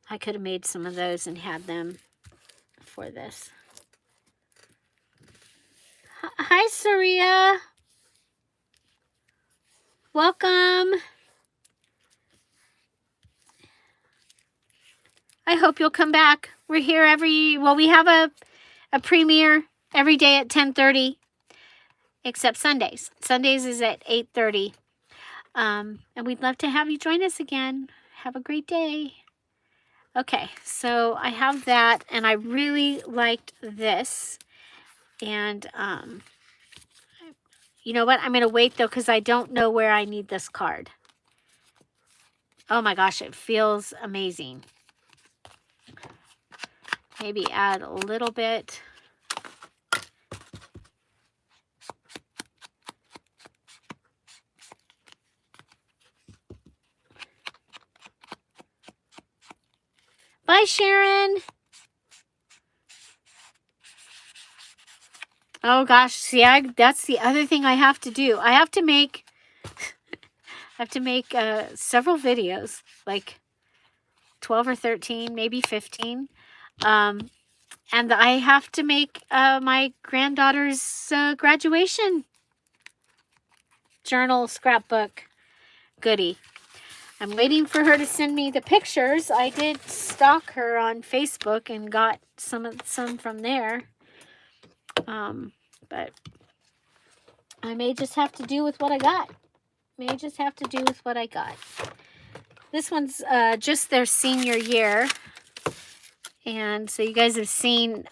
I could have made some of those and had them for this. Hi, Saria. Welcome. I hope you'll come back. We're here we have a premiere every day at 10:30, except Sundays. Sundays is at 8:30. And we'd love to have you join us again. Have a great day. Okay, so I have that, and I really liked this. And you know what? I'm going to wait, though, because I don't know where I need this card. Oh, my gosh, it feels amazing. Maybe add a little bit. Bye, Sharon. Oh, gosh. See, that's the other thing I have to do. I have to make several videos, like 12 or 13, maybe 15. And I have to make my granddaughter's graduation journal scrapbook goodie. I'm waiting for her to send me the pictures. I did stalk her on Facebook and got some from there. But I may just have to do with what I got. This one's just their senior year. And so you guys have seen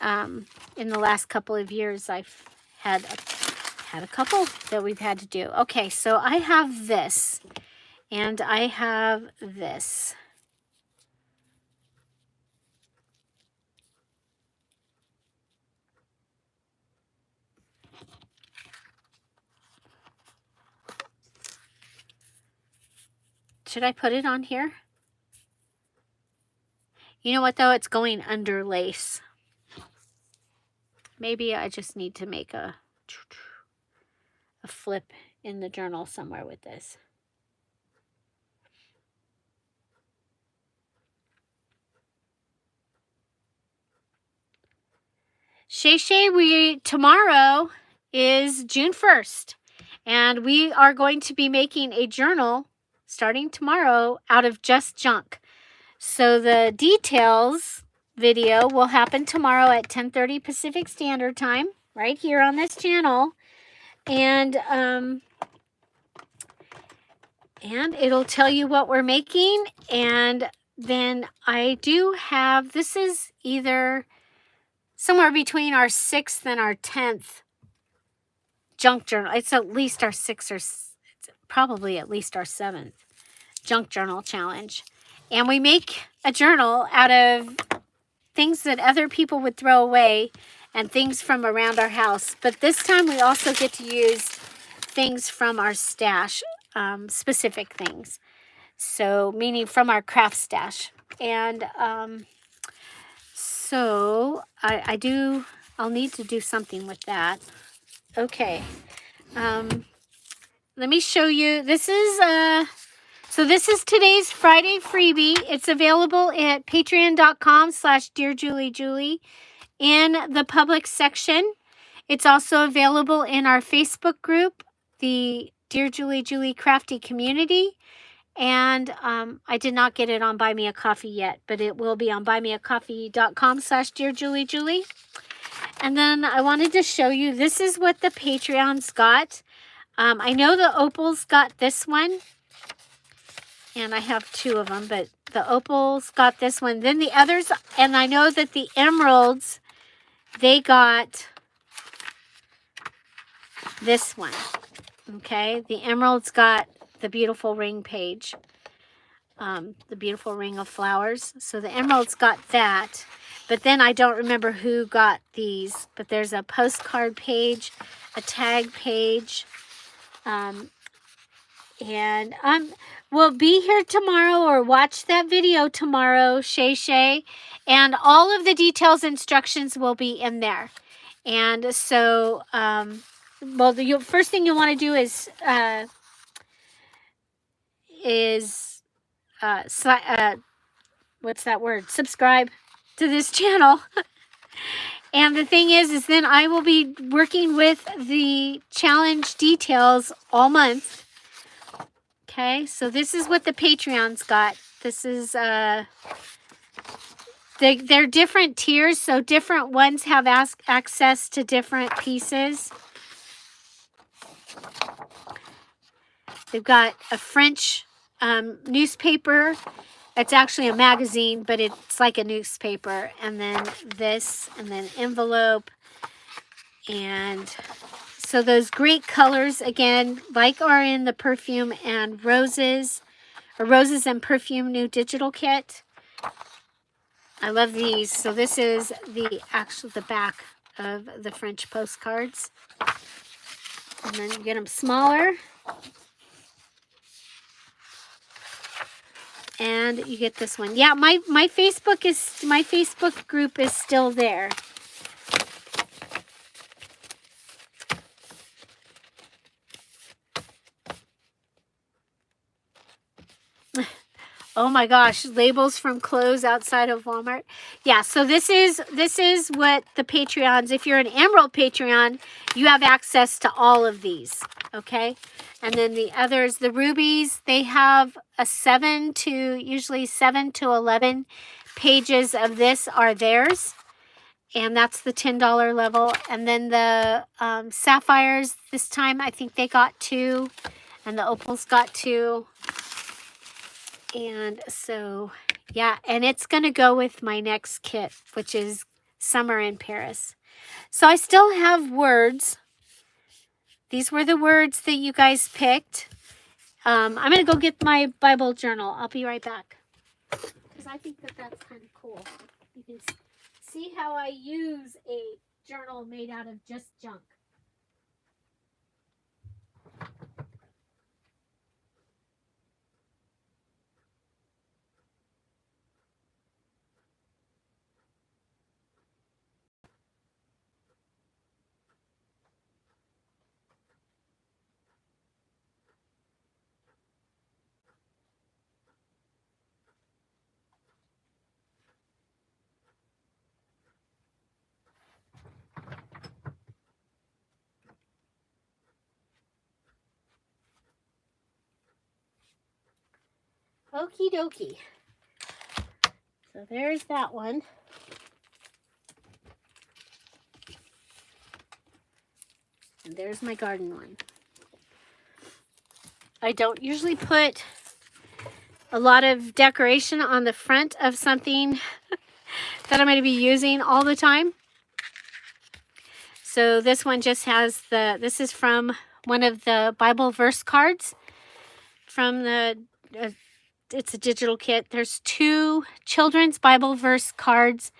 in the last couple of years, I've had a couple that we've had to do. Okay, so I have this. And I have this. Should I put it on here? You know what, though? It's going under lace. Maybe I just need to make a flip in the journal somewhere with this. Shay, tomorrow is June 1st, and we are going to be making a journal starting tomorrow out of just junk. So the details video will happen tomorrow at 10:30 Pacific Standard Time, right here on this channel. And it'll tell you what we're making. And then I do have, this is either somewhere between our 6th and our 10th junk journal. It's at least our 6th or it's probably at least our 7th junk journal challenge. And we make a journal out of things that other people would throw away and things from around our house. But this time we also get to use things from our stash, specific things. So meaning from our craft stash. And so I'll need to do something with that. Okay. Let me show you. This is today's Friday freebie. It's available at patreon.com/DearJulieJulie in the public section. It's also available in our Facebook group, the Dear Julie Julie Crafty Community. And I did not get it on Buy Me a Coffee yet, but it will be on buymeacoffee.com/DearJulieJulie. And then I wanted to show you, this is what the Patreons got. I know the Opals got this one. And I have 2 of them, but the Opals got this one. Then the others, and I know that the Emeralds, they got this one. Okay, the Emeralds got the beautiful ring page. The beautiful ring of flowers. So the Emeralds got that. But then I don't remember who got these. But there's a postcard page, a tag page. And will be here tomorrow or watch that video tomorrow, Shay, and all of the details, instructions will be in there. And so, well, the first thing you want to do is what's that word? Subscribe to this channel. And the thing is then I will be working with the challenge details all month. Okay, so this is what the Patreon's got. This is, they're different tiers, so different ones have access to different pieces. They've got a French newspaper. It's actually a magazine, but it's like a newspaper. And then this, and then envelope. And so those great colors, again, like are in the perfume and roses, or roses and perfume new digital kit. I love these. So this is the back of the French postcards. And then you get them smaller. And you get this one. Yeah, my Facebook group is still there. Oh my gosh, labels from clothes outside of Walmart. Yeah, so this is what the Patreons, if you're an Emerald Patreon, you have access to all of these, okay? And then the others, the rubies, they have usually 7 to 11 pages of this are theirs. And that's the $10 level. And then the sapphires, this time I think they got 2. And the opals got 2. And so, yeah, and it's going to go with my next kit, which is Summer in Paris. So I still have words. These were the words that you guys picked. I'm going to go get my Bible journal. I'll be right back. Because I think that that's kind of cool. You can see how I use a journal made out of just junk. Okie dokie. So there's that one. And there's my garden one. I don't usually put a lot of decoration on the front of something that I'm going to be using all the time. So this one just has this is from one of the Bible verse cards from the, it's a digital kit. There's 2 children's Bible verse cards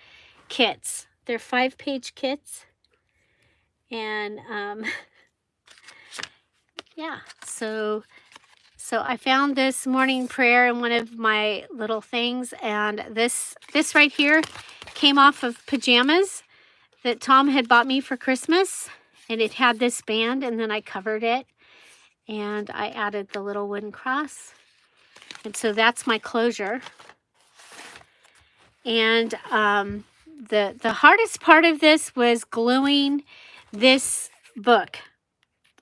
kits. They're 5-page kits. And yeah, so I found this morning prayer in one of my little things, and this right here came off of pajamas that Tom had bought me for Christmas, and it had this band, and then I covered it, and I added the little wooden cross, and so that's my closure. And the hardest part of this was gluing this book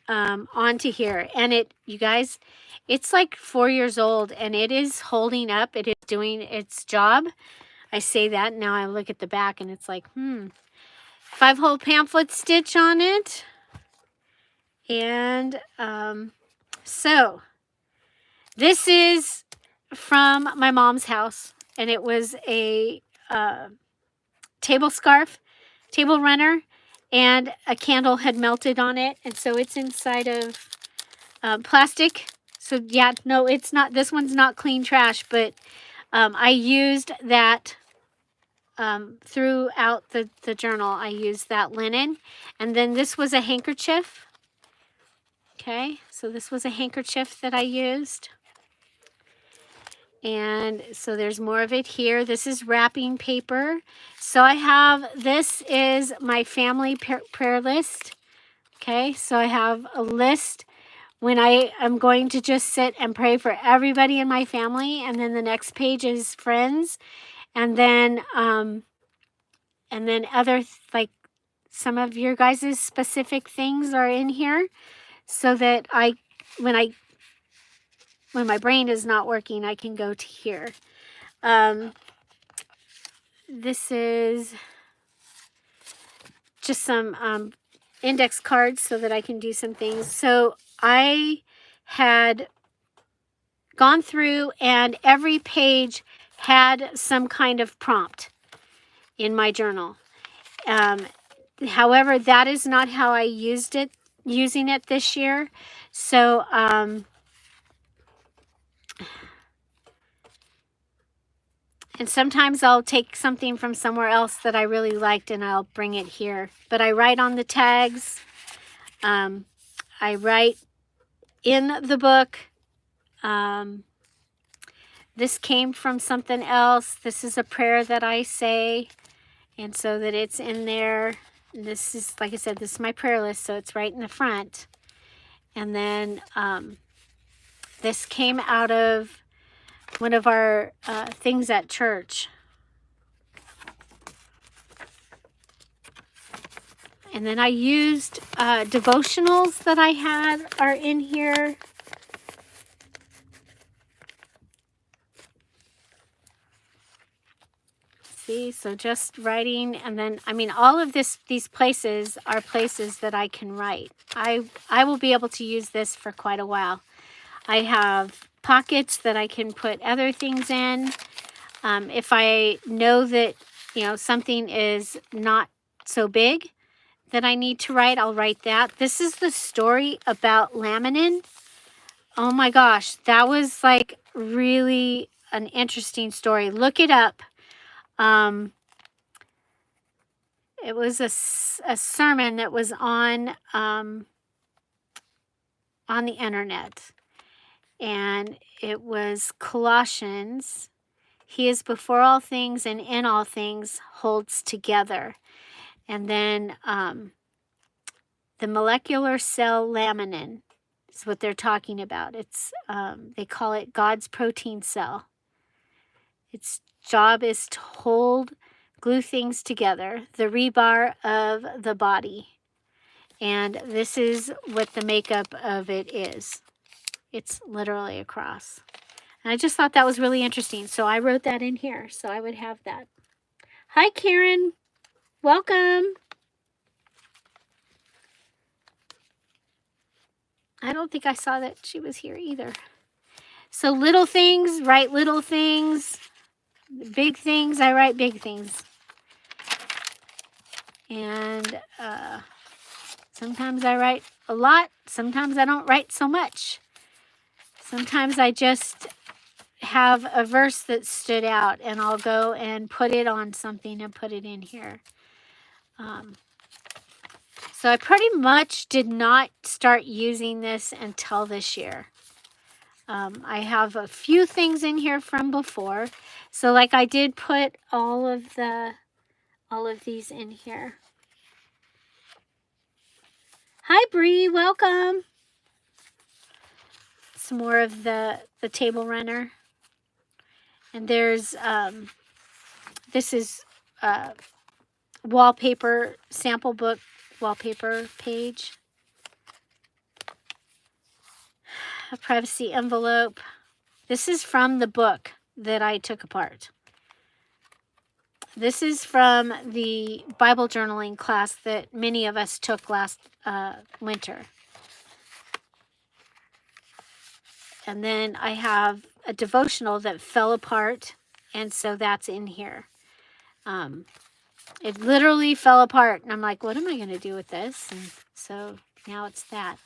onto here, and you guys, it's like 4 years old, and it is holding up. It is doing its job. I say that, now I look at the back, and it's like, 5-hole pamphlet stitch on it. And so this is from my mom's house, and it was a table scarf, table runner, and a candle had melted on it, and so it's inside of plastic. So yeah, no, it's not, this one's not clean trash, but I used that throughout the journal. I used that linen. And then this was a handkerchief. Okay, so this was a handkerchief that I used. And so there's more of it here. This is wrapping paper. So I have, this is my family prayer list. Okay, so I have a list when I am going to just sit and pray for everybody in my family. And then the next page is friends. And then other, like some of your guys' specific things are in here so that when my brain is not working, I can go to here. This is just some index cards so that I can do some things. So I had gone through and every page had some kind of prompt in my journal. However, that is not how I using it this year. So, and sometimes I'll take something from somewhere else that I really liked and I'll bring it here. But I write on the tags. I write in the book. This came from something else. This is a prayer that I say. And so that it's in there. This is, like I said, this is my prayer list. So it's right in the front. And then this came out of one of our things at church. And then I used devotionals that I had are in here. See, so just writing, and then, I mean, all of these places are places that I can write. I will be able to use this for quite a while. I have pockets that I can put other things in. If I know that, something is not so big that I need to write, I'll write that. This is the story about laminin. Oh my gosh, that was like really an interesting story. Look it up. It was a sermon that was on the internet, and it was Colossians. He is before all things and in all things holds together. And then the molecular cell laminin is what they're talking about. It's they call it God's protein cell. Its job is to glue things together, the rebar of the body. And this is what the makeup of it is. It's literally a cross. And I just thought that was really interesting. So I wrote that in here. So I would have that. Hi, Karen. Welcome. I don't think I saw that she was here either. So little things, write little things. Big things, I write big things. And sometimes I write a lot. Sometimes I don't write so much. Sometimes I just have a verse that stood out and I'll go and put it on something and put it in here. So I pretty much did not start using this until this year. I have a few things in here from before. So like I did put all of these in here. Hi Bree, welcome. Some more of the table runner. And there's this is wallpaper sample book wallpaper page. A privacy envelope. This is from the book that I took apart. This is from the Bible journaling class that many of us took last winter. And then I have a devotional that fell apart, and so that's in here. It literally fell apart, and I'm like, what am I going to do with this? And so now it's that.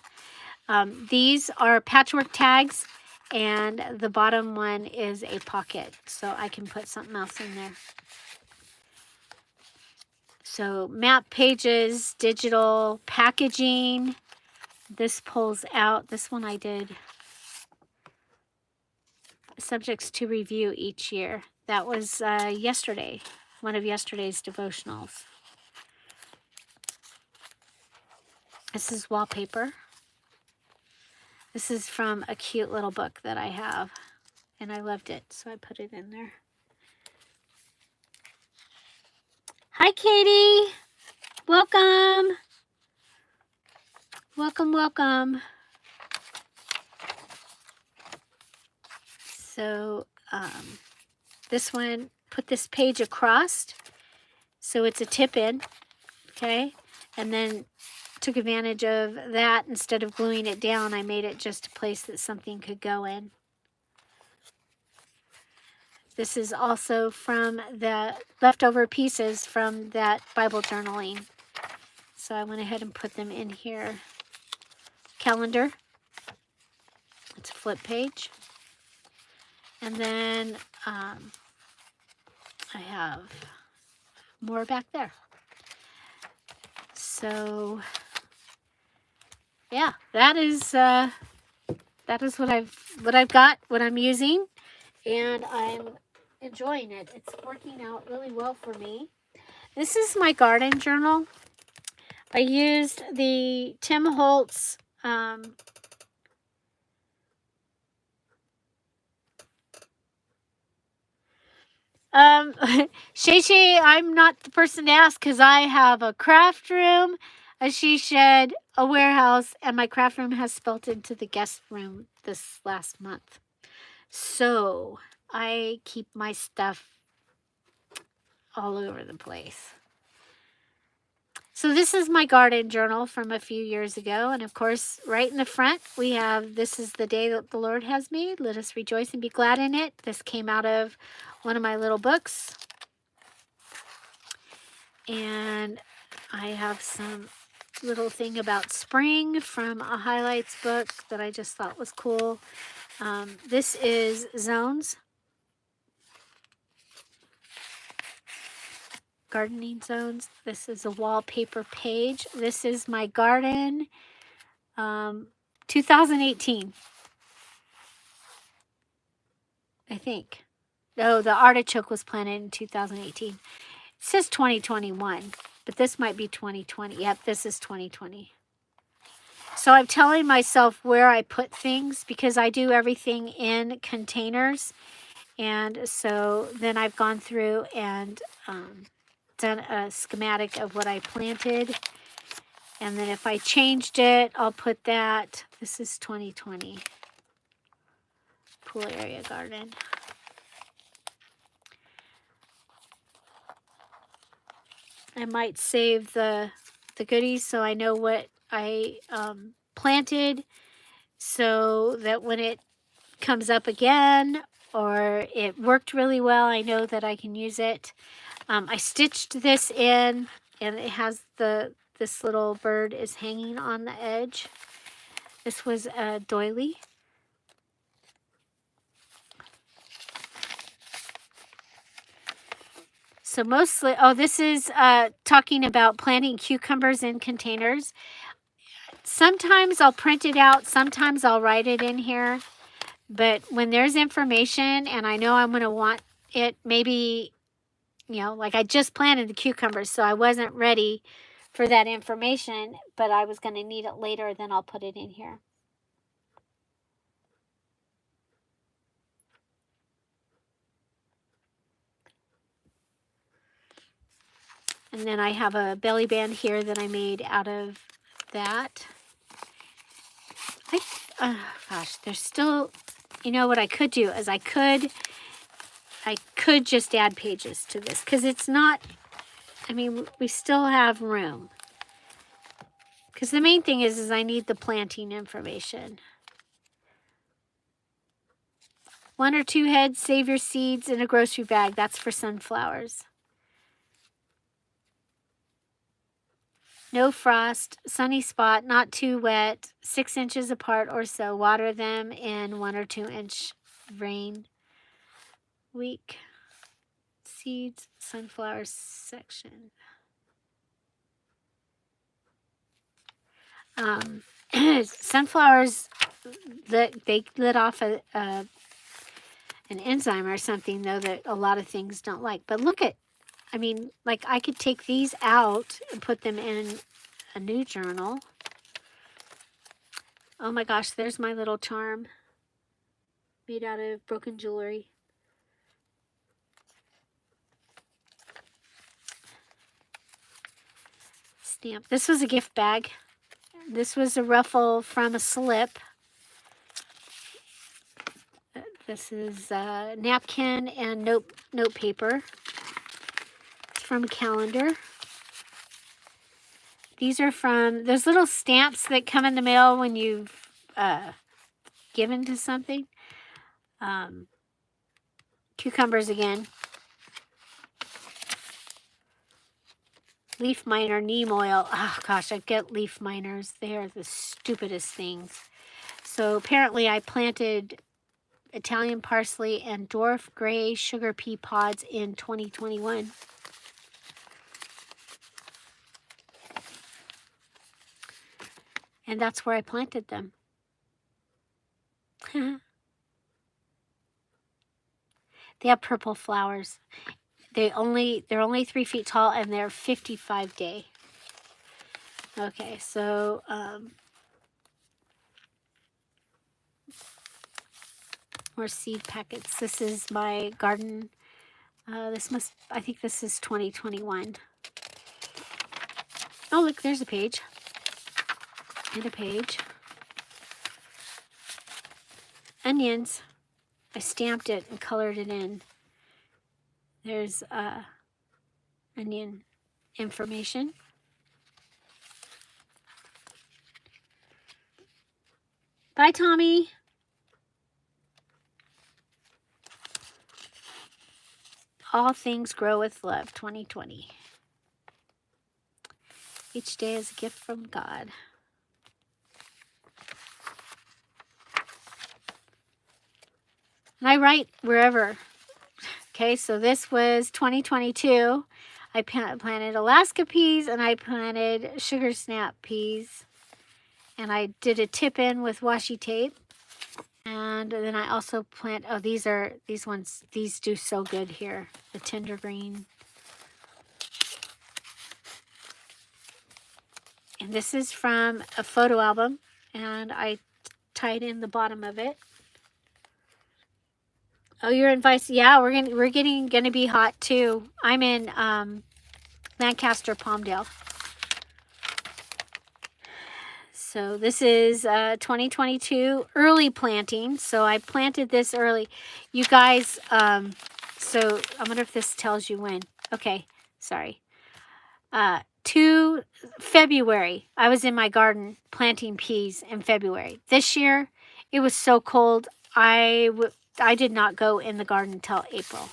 These are patchwork tags, and the bottom one is a pocket, so I can put something else in there. So map pages, digital packaging. This pulls out. This one I did subjects to review each year. That was yesterday, one of yesterday's devotionals. This is wallpaper. This is from a cute little book that I have, and I loved it, so I put it in there. Hi, Katie. Welcome. Welcome, welcome. So this one, put this page across, so it's a tip in, okay? And then took advantage of that. Instead of gluing it down, I made it just a place that something could go in. This is also from the leftover pieces from that Bible journaling. So I went ahead and put them in here. Calendar. It's a flip page. And then I have more back there. So yeah, that is what I've got, what I'm using, and I'm enjoying it. It's working out really well for me. This is my garden journal. I used the Tim Holtz Shay Shay, I'm not the person to ask because I have a craft room, a she shed, a warehouse, and my craft room has spilled into the guest room this last month. So I keep my stuff all over the place. So this is my garden journal from a few years ago. And of course, right in the front, we have, this is the day that the Lord has made. Let us rejoice and be glad in it. This came out of one of my little books. And I have some little thing about spring from a highlights book that I just thought was cool. This is Zones. Gardening Zones. This is a wallpaper page. This is my garden 2018, I think. Oh, the artichoke was planted in 2018. It says 2021, but this might be 2020. Yep, this is 2020. So I'm telling myself where I put things because I do everything in containers. And so then I've gone through and done a schematic of what I planted. And then if I changed it, I'll put that. This is 2020. Pool area garden. I might save the goodies so I know what I planted, so that when it comes up again or it worked really well, I know that I can use it. I stitched this in, and it has this little bird is hanging on the edge. This was a doily. So mostly, oh, this is talking about planting cucumbers in containers. Sometimes I'll print it out. Sometimes I'll write it in here. But when there's information and I know I'm going to want it, maybe, you know, like I just planted the cucumbers, so I wasn't ready for that information, but I was going to need it later, then I'll put it in here. And then I have a belly band here that I made out of that. Gosh, there's still, you know what I could do is I could just add pages to this because it's not, I mean, we still have room. Because the main thing is I need the planting information. 1 or 2 heads, save your seeds in a grocery bag. That's for sunflowers. No frost, sunny spot, not too wet, 6 inches apart or so. Water them in 1 or 2 inch rain. Week. Seeds, sunflower section. Sunflowers, they lit off an enzyme or something, though, that a lot of things don't like. But look at, I mean, like I could take these out and put them in a new journal. Oh my gosh, there's my little charm made out of broken jewelry. Stamp. This was a gift bag. This was a ruffle from a slip. This is napkin and note paper. It's from a calendar. These are from those little stamps that come in the mail when you've given to something. Cucumbers again. Leaf miner, neem oil. Oh gosh, I get leaf miners. They are the stupidest things. So apparently I planted Italian parsley and dwarf gray sugar pea pods in 2021. And that's where I planted them. They have purple flowers. They're only 3 feet tall, and they're 55 day. Okay, so more seed packets. This is my garden. I think this is 2021. Oh, look, there's a page. And a page. Onions. I stamped it and colored it in. There's onion information. Bye, Tommy. All things grow with love, 2020. Each day is a gift from God. And I write wherever. Okay, so this was 2022. I planted Alaska peas and I planted sugar snap peas. And I did a tip in with washi tape. And then I also plant, oh, these do so good here. The tender green. And this is from a photo album. And I tied in the bottom of it. Oh, you're in Vice. Yeah, we're gonna be hot too. I'm in Lancaster, Palmdale. So this is 2022 early planting. So I planted this early. You guys, so I wonder if this tells you when. Okay, sorry. To February, I was in my garden planting peas in February. This year, it was so cold. I did not go in the garden until April.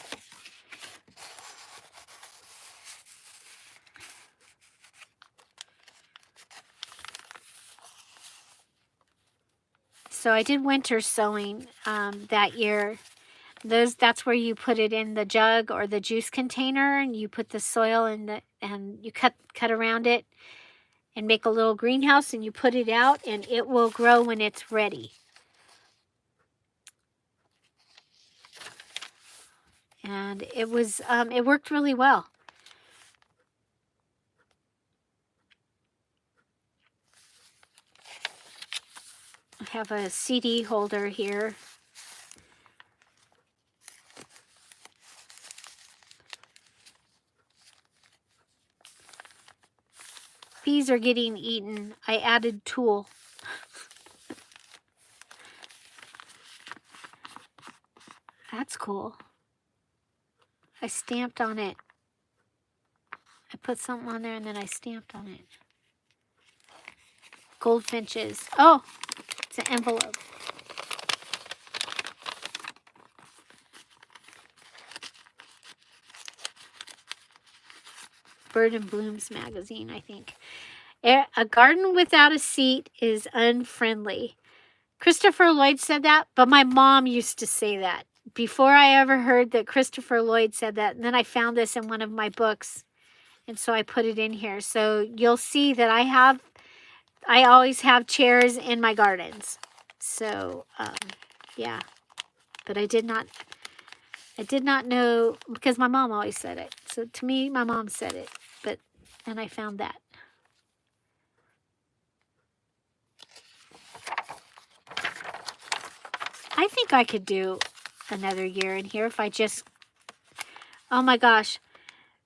So I did winter sowing that year. That's where you put it in the jug or the juice container, and you put the soil in and you cut around it and make a little greenhouse, and you put it out, and it will grow when it's ready. And it was it worked really well. I have a CD holder here. Bees are getting eaten. I added tulle. That's cool. I stamped on it. I put something on there and then I stamped on it. Goldfinches. Oh, it's an envelope. Bird and Blooms magazine, I think. A garden without a seat is unfriendly. Christopher Lloyd said that, but my mom used to say that. Before I ever heard that Christopher Lloyd said that, and then I found this in one of my books, and so I put it in here. So you'll see that I always have chairs in my gardens. So, yeah, but I did not I did not know, because my mom always said it. So to me, my mom said it, and I found that. I think I could do another year in here if I just, oh my gosh.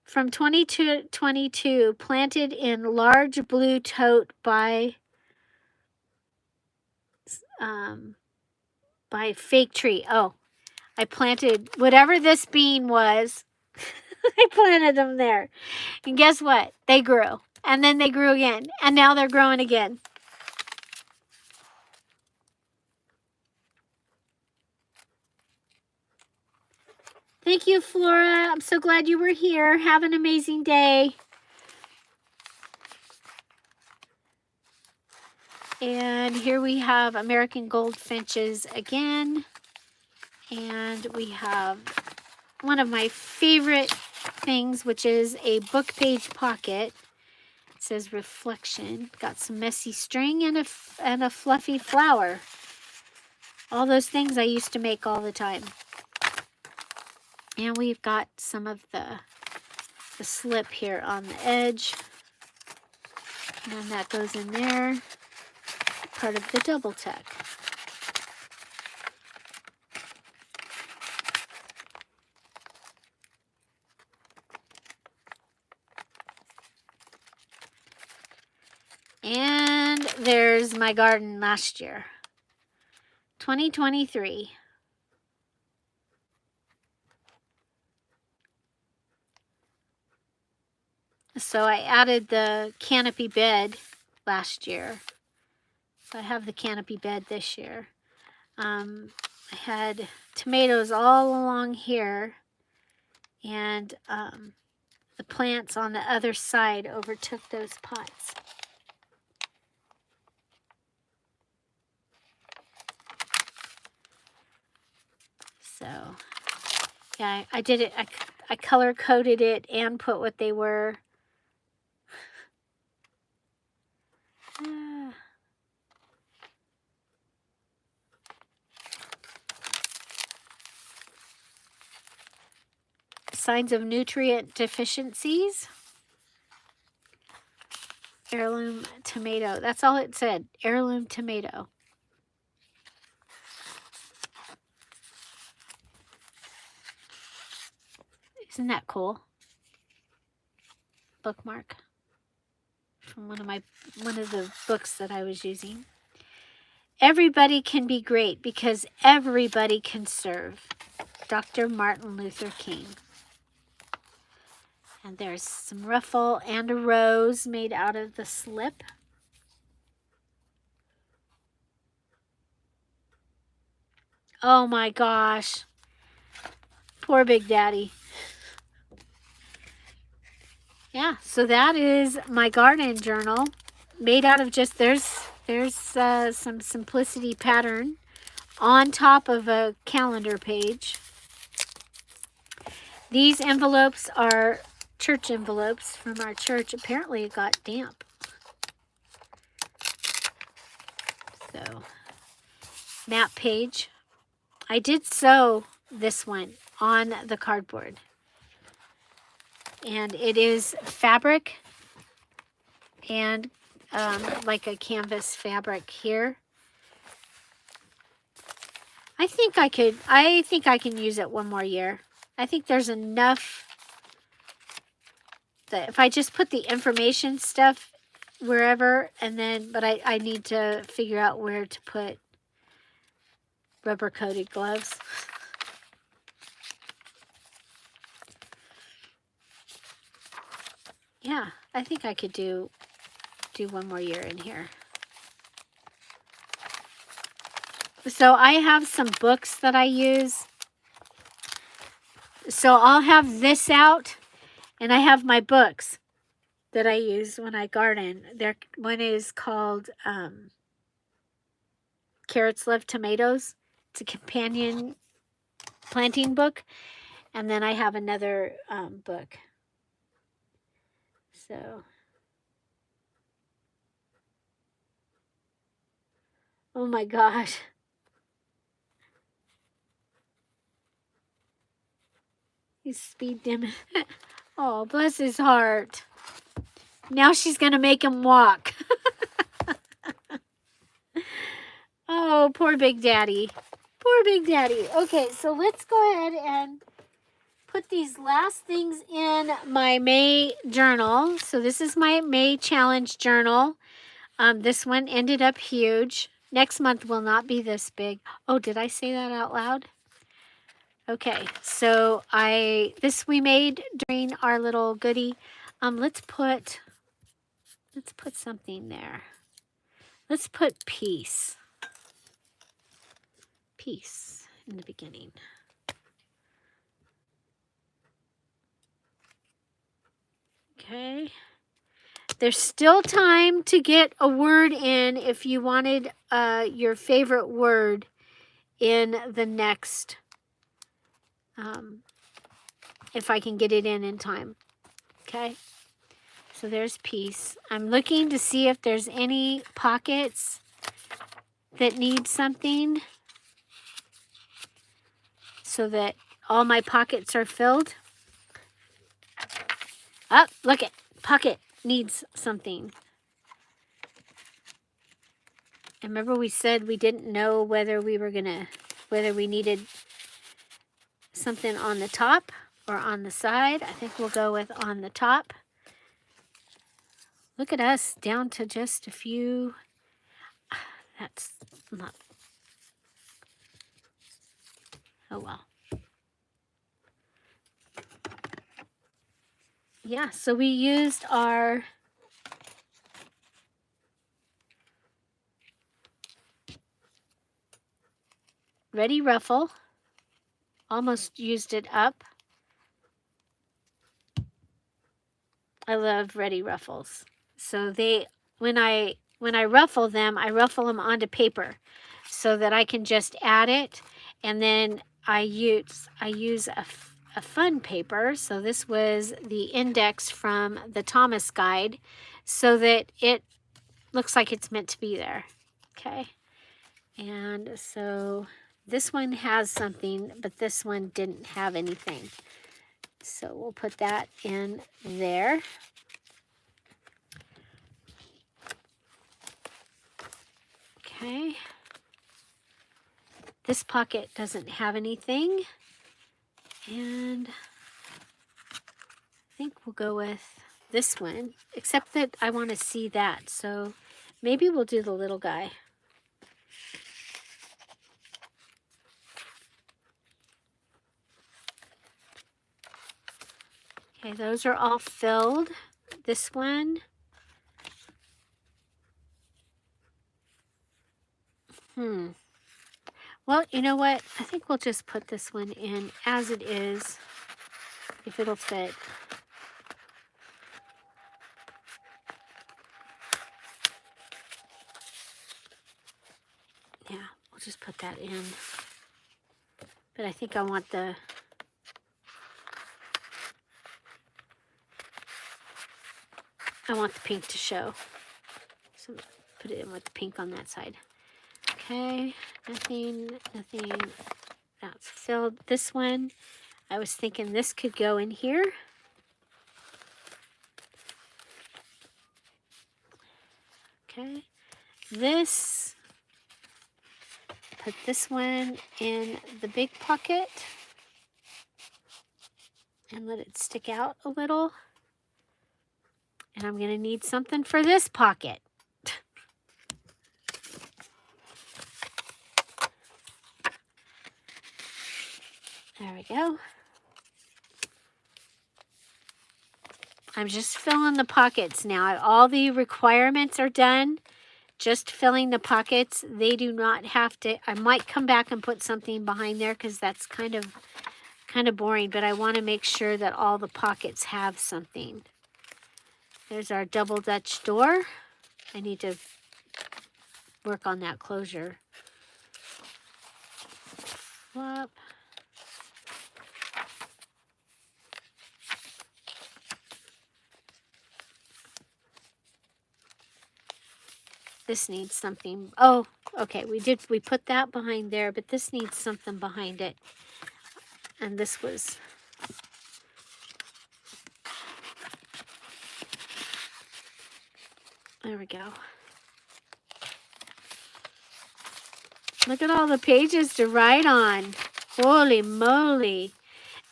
From 2022, planted in large blue tote by Fake Tree. Oh, I planted whatever this bean was. I planted them there. And guess what? They grew. And then they grew again. And now they're growing again. Thank you, Flora. I'm so glad you were here. Have an amazing day. And here we have American Goldfinches again. And we have one of my favorite things, which is a book page pocket. It says Reflection. Got some messy string and a fluffy flower. All those things I used to make all the time. And we've got some of the slip here on the edge. And that goes in there. Part of the double tuck. And there's my garden last year. 2023. So I added the canopy bed last year. So I have the canopy bed this year. I had tomatoes all along here. And the plants on the other side overtook those pots. So, yeah, I did it. I color coded it and put what they were. Signs of nutrient deficiencies. Heirloom tomato. That's all it said. Heirloom tomato. Isn't that cool? Bookmark from one of the books that I was using. Everybody can be great because everybody can serve. Dr. Martin Luther King. And there's some ruffle and a rose made out of the slip. Oh my gosh. Poor Big Daddy. Yeah, so that is my garden journal made out of just, there's some simplicity pattern on top of a calendar page. These envelopes are church envelopes from our church. Apparently it got damp. So, map page. I did sew this one on the cardboard. And it is fabric and like a canvas fabric here. I think I can use it one more year. I think there's enough that if I just put the information stuff wherever, and then, but I need to figure out where to put rubber coated gloves. Yeah, I think I could do one more year in here. So I have some books that I use. So I'll have this out, and I have my books that I use when I garden. One is called Carrots Love Tomatoes. It's a companion planting book. And then I have another book. So, oh my gosh. He's speed dimming. Oh, bless his heart. Now she's going to make him walk. Oh, poor Big Daddy. Poor Big Daddy. Okay, so let's go ahead and put these last things in my May journal. So this is my May challenge journal. This one ended up huge. Next month will not be this big. Oh, did I say that out loud? Okay, so this we made during our little goodie. Let's put something there. Let's put peace. Peace in the beginning. Okay. There's still time to get a word in if you wanted your favorite word in the next, if I can get it in time. Okay. So there's peace. I'm looking to see if there's any pockets that need something so that all my pockets are filled. Oh, look it. Pocket needs something. And remember we said we didn't know whether we needed something on the top or on the side. I think we'll go with on the top. Look at us, down to just a few. That's not. Oh, well. Yeah, so we used our Ready Ruffle. Almost used it up. I love Ready Ruffles. So when I ruffle them onto paper so that I can just add it, and then I use a fun paper. So this was the index from the Thomas Guide, so that it looks like it's meant to be there. Okay, and so this one has something, but this one didn't have anything. So we'll put that in there. Okay. This pocket doesn't have anything. And I think we'll go with this one, except that I want to see that. So maybe we'll do the little guy. Okay, those are all filled. This one. Well, you know what? I think we'll just put this one in as it is, if it'll fit. Yeah, we'll just put that in. But I think I want the pink to show. So put it in with the pink on that side. Okay, nothing. That's filled. This one, I was thinking this could go in here. Okay, put this one in the big pocket and let it stick out a little. And I'm going to need something for this pocket. There we go. I'm just filling the pockets now. All the requirements are done. Just filling the pockets. They do not have to. I might come back and put something behind there because that's kind of boring, but I want to make sure that all the pockets have something. There's our double Dutch door. I need to work on that closure. Flop. This needs something. Oh, okay. We put that behind there, but this needs something behind it. And this was There we go. Look at all the pages to write on. Holy moly.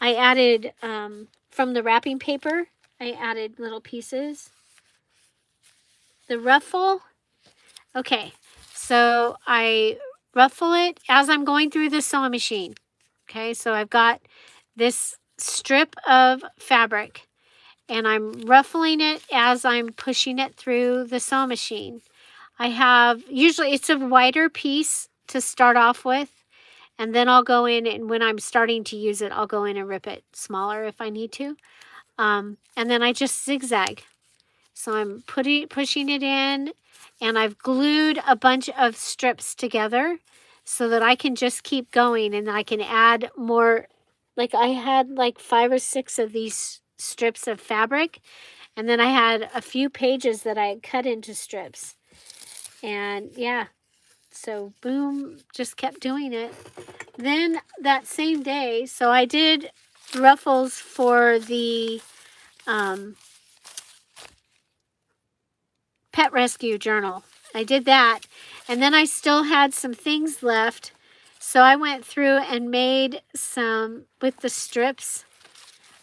I added, from the wrapping paper, I added little pieces. The ruffle. Okay, so I ruffle it as I'm going through the sewing machine. Okay, so I've got this strip of fabric and I'm ruffling it as I'm pushing it through the sewing machine. I have, usually it's a wider piece to start off with, and then I'll go in, and when I'm starting to use it, I'll go in and rip it smaller if I need to. And then I just zigzag. So I'm pushing it in, and I've glued a bunch of strips together so that I can just keep going, and I can add more. Like I had like 5 or 6 of these strips of fabric, and then I had a few pages that I had cut into strips. And yeah, so boom, just kept doing it. Then that same day, so I did ruffles for the pet rescue journal. I did that, and then I still had some things left, so I went through and made some with the strips.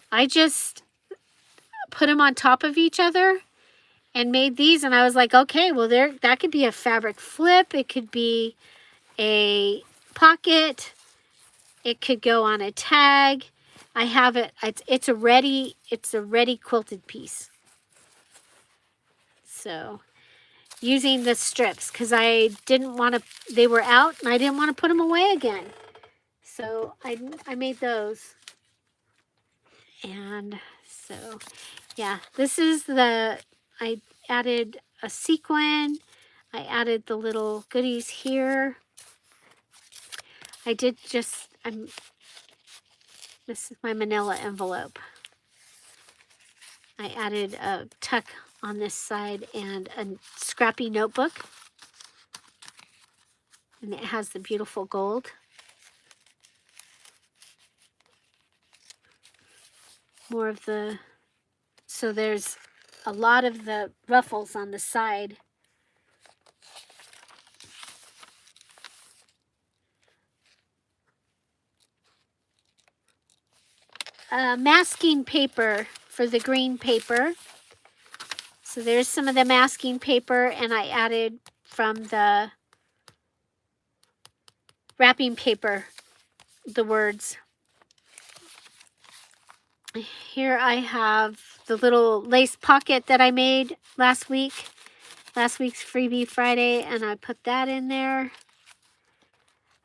I just put them on top of each other and made these, and I was like, okay, well, that could be a fabric flip, it could be a pocket, it could go on a tag. I have it, it's a ready quilted piece. So using the strips, because I didn't want to, they were out and I didn't want to put them away again. So I made those. And so, yeah, this is I added a sequin. I added the little goodies here. I did just, this is my manila envelope. I added a tuck on this side and a scrappy notebook. And it has the beautiful gold. More of the, so there's a lot of the ruffles on the side. Masking paper for the green paper. So there's some of the masking paper, and I added from the wrapping paper the words. Here I have the little lace pocket that I made last week's Freebie Friday, and I put that in there.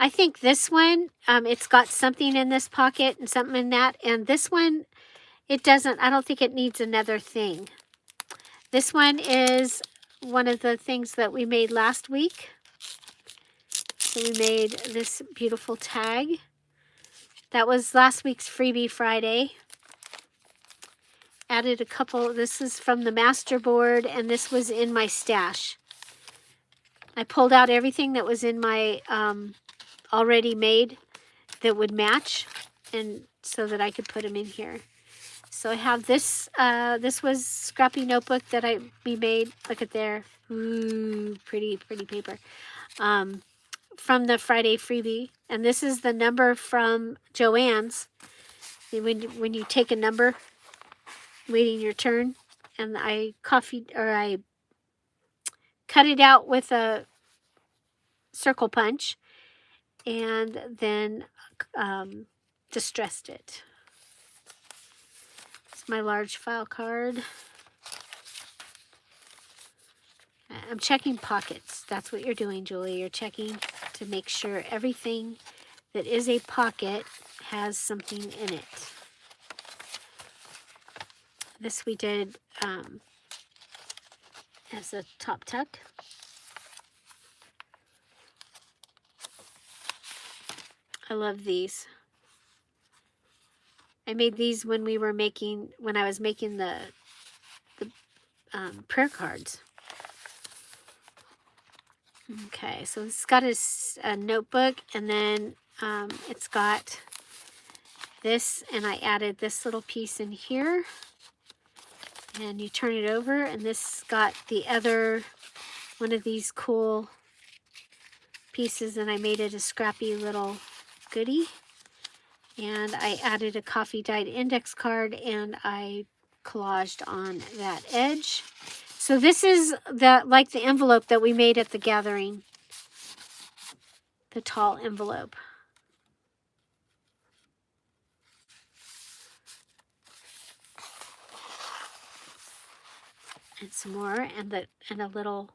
I think this one, it's got something in this pocket and something in that, and this one, it doesn't, I don't think it needs another thing. This one is one of the things that we made last week. So we made this beautiful tag. That was last week's Freebie Friday. Added a couple, this is from the master board, and this was in my stash. I pulled out everything that was in my already made that would match, and so that I could put them in here. So I have this, this was scrappy notebook that we made. Look at there. Ooh, pretty paper. From the Friday Freebie. And this is the number from Joann's. When you take a number, waiting your turn, and I cut it out with a circle punch, and then distressed it. It's my large file card. I'm checking pockets. That's what you're doing, Julie. You're checking to make sure everything that is a pocket has something in it. This we did as a top tuck. I love these. I made these when I was making the prayer cards. Okay, so it's got a notebook, and then it's got this, and I added this little piece in here. And you turn it over, and this got the other one of these cool pieces, and I made it a scrappy little goodie. And I added a coffee dyed index card, and I collaged on that edge. So this is like the envelope that we made at the gathering, the tall envelope. And some more, and a little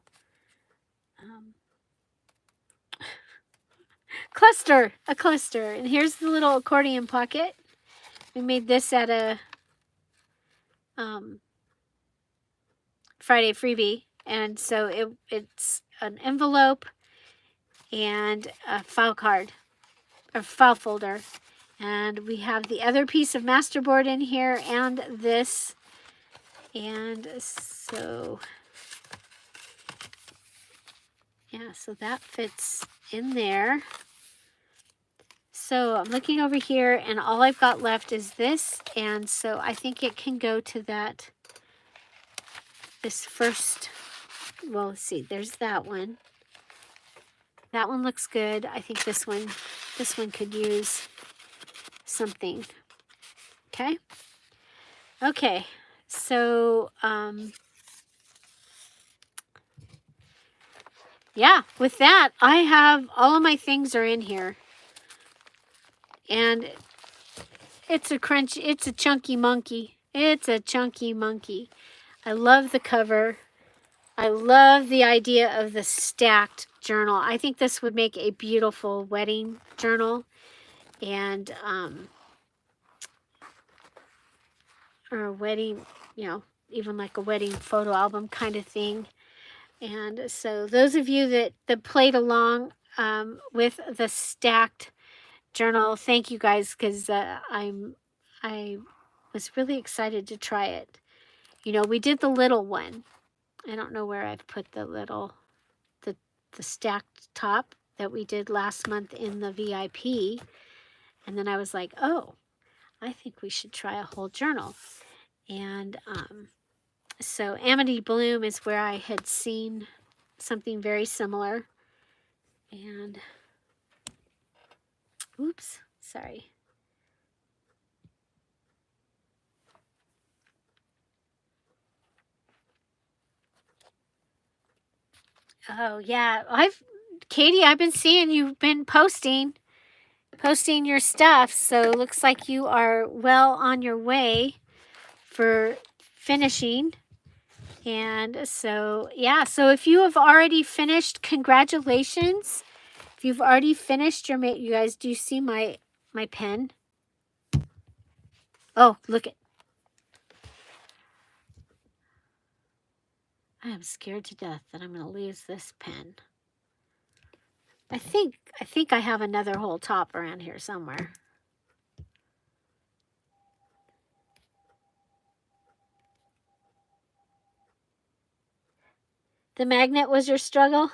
cluster, a cluster. And here's the little accordion pocket. We made this at a Friday freebie, and so it's an envelope and a file card or file folder, and we have the other piece of masterboard in here and this, and so yeah, so that fits in there. So I'm looking over here, and all I've got left is this, and so I think it can go to this first. Well, let's see, there's that one. That one looks good. I think this one could use something. Okay. Okay. So, yeah, with that, I have all of my things are in here. And it's a chunky monkey. It's a chunky monkey. I love the cover. I love the idea of the stacked journal. I think this would make a beautiful wedding journal, and or a wedding, even like a wedding photo album kind of thing. And so those of you that played along with the stacked journal, thank you guys, because I was really excited to try it. We did the little one. I don't know where I've put the stacked top that we did last month in the VIP. And then I was like, oh, I think we should try a whole journal. And so Amity Bloom is where I had seen something very similar. And, oops, sorry. Oh, yeah. Katie, I've been seeing you've been posting your stuff. So it looks like you are well on your way for finishing. And so, yeah. So if you have already finished, congratulations. If you've already finished you guys, do you see my pen? Oh, look at. I am scared to death that I'm going to lose this pen. I think I have another whole top around here somewhere. The magnet was your struggle?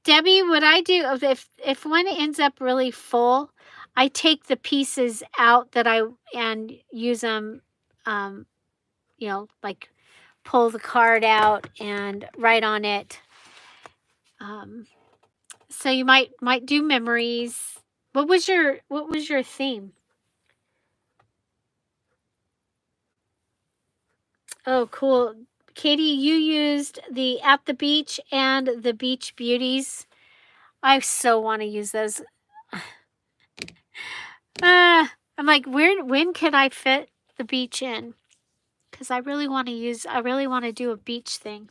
Debbie, what I do if one ends up really full, I take the pieces out and use them, like pull the card out and write on it. So you might do memories. What was your theme? Oh, cool. Katie, you used the At the Beach and the Beach Beauties. I so want to use those. I'm like, when can I fit the beach in? Because I really want to do a beach thing.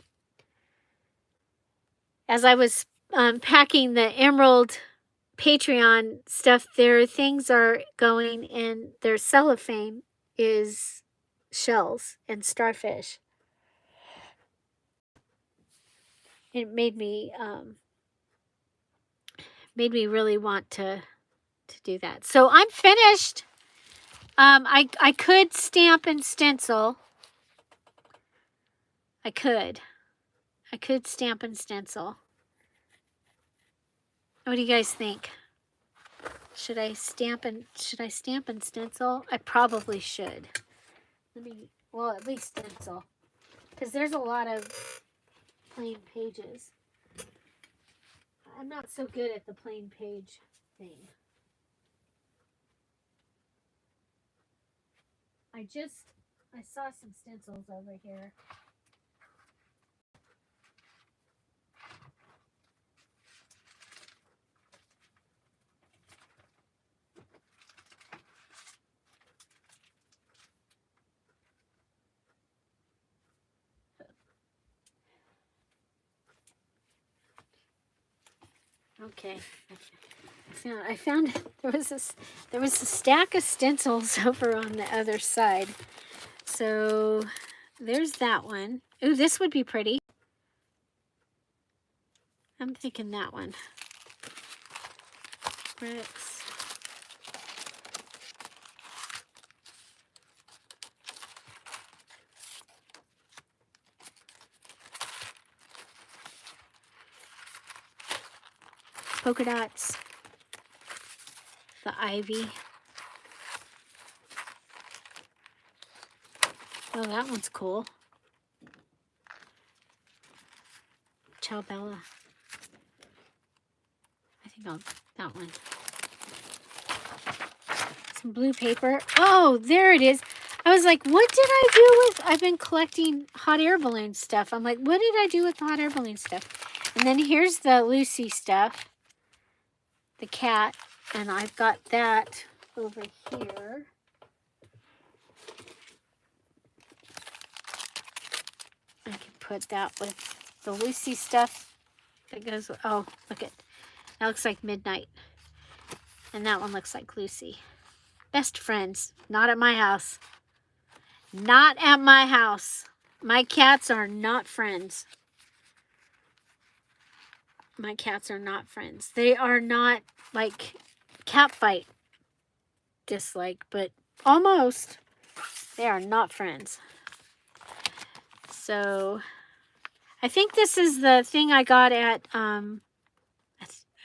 As I was packing the Emerald Patreon stuff, their things are going in, their cellophane is shells and starfish. It made me really want to do that. So I'm finished. I could stamp and stencil. I could stamp and stencil. What do you guys think? Should I stamp and stencil? I probably should. Well, at least stencil. Because there's a lot of plain pages. I'm not so good at the plain page thing. I saw some stencils over here. Okay. I found there was a stack of stencils over on the other side. So there's that one. Ooh, this would be pretty. I'm thinking that one. Bricks. Polka dots. The ivy. Oh, that one's cool. Ciao Bella. I think that one. Some blue paper. Oh, there it is. I was like, what did I do with, I've been collecting hot air balloon stuff. I'm like, what did I do with the hot air balloon stuff? And then here's the Lucy stuff. The cat. And I've got that over here. I can put that with the Lucy stuff that goes with, oh, look at, that looks like Midnight. And that one looks like Lucy. Best friends. Not at my house. Not at my house. My cats are not friends. My cats are not friends. They are not like cat fight dislike, but almost. They are not friends. So I think this is the thing I got at, I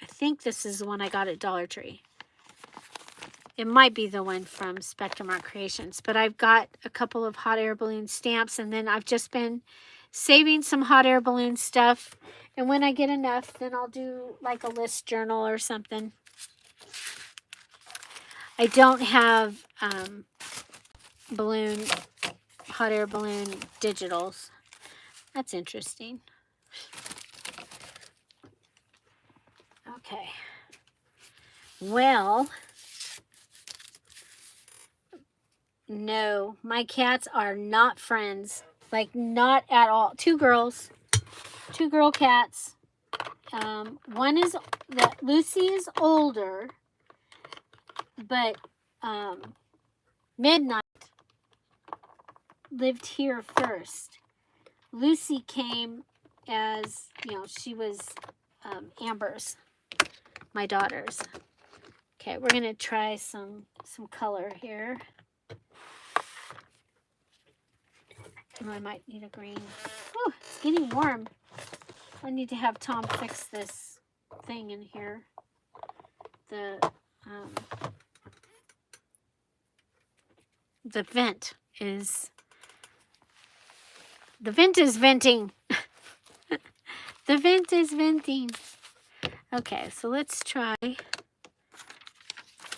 think this is the one I got at Dollar Tree. It might be the one from Spectrum Art Creations, but I've got a couple of hot air balloon stamps, and then I've just been saving some hot air balloon stuff. And when I get enough, then I'll do like a list journal or something. I don't have hot air balloon digitals. That's interesting. Okay. Well, no, my cats are not friends. Like, not at all. Two girl cats. One is, Lucy is older, but Midnight lived here first. Lucy came as, she was Amber's, my daughter's. Okay, we're gonna try some color here. Oh, I might need a green. Oh, it's getting warm. I need to have Tom fix this thing in here. The vent is venting. The vent is venting. Okay, so let's try.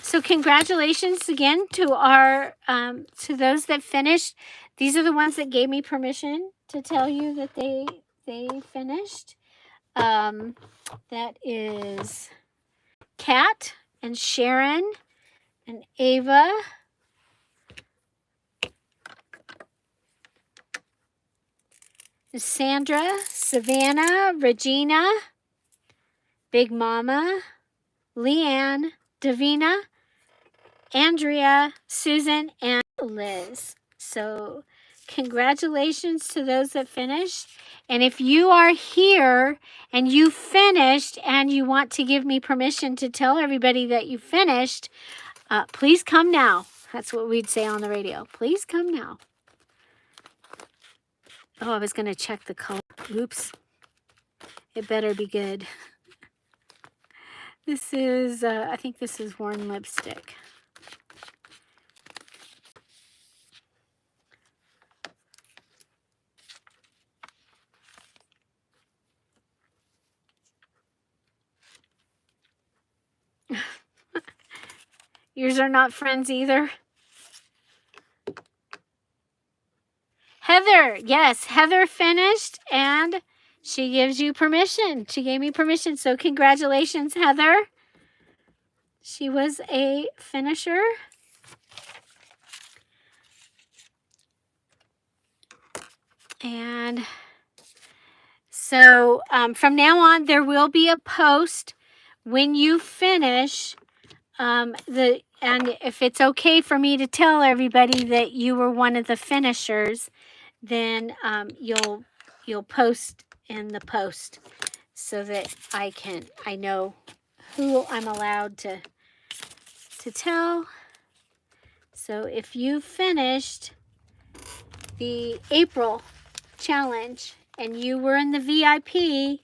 So congratulations again to our to those that finished. These are the ones that gave me permission to tell you that they finished. That is Kat and Sharon and Ava. Sandra, Savannah, Regina, Big Mama, Leanne, Davina, Andrea, Susan, and Liz. So congratulations to those that finished. And if you are here and you finished and you want to give me permission to tell everybody that you finished, please come now. That's what we'd say on the radio. Please come now. Oh, I was going to check the color. Oops. It better be good. This is, I think this is Worn Lipstick. Yours are not friends either? Heather, yes, Heather finished and she gives you permission. She gave me permission, so congratulations, Heather. She was a finisher. And so from now on, there will be a post when you finish and if it's okay for me to tell everybody that you were one of the finishers, then you'll post in the post so that I know who I'm allowed to tell. So if you finished the April challenge and you were in the VIP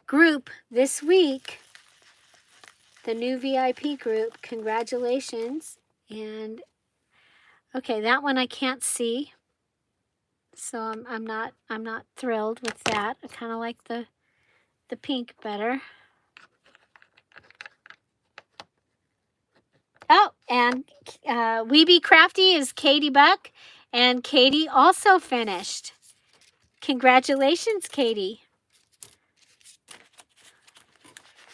group this week, the new VIP group, congratulations. And okay, that one I can't see, so I'm not thrilled with that. I kind of like the pink better. Oh, and Weeby Crafty is Katie Buck, and Katie also finished. Congratulations, Katie.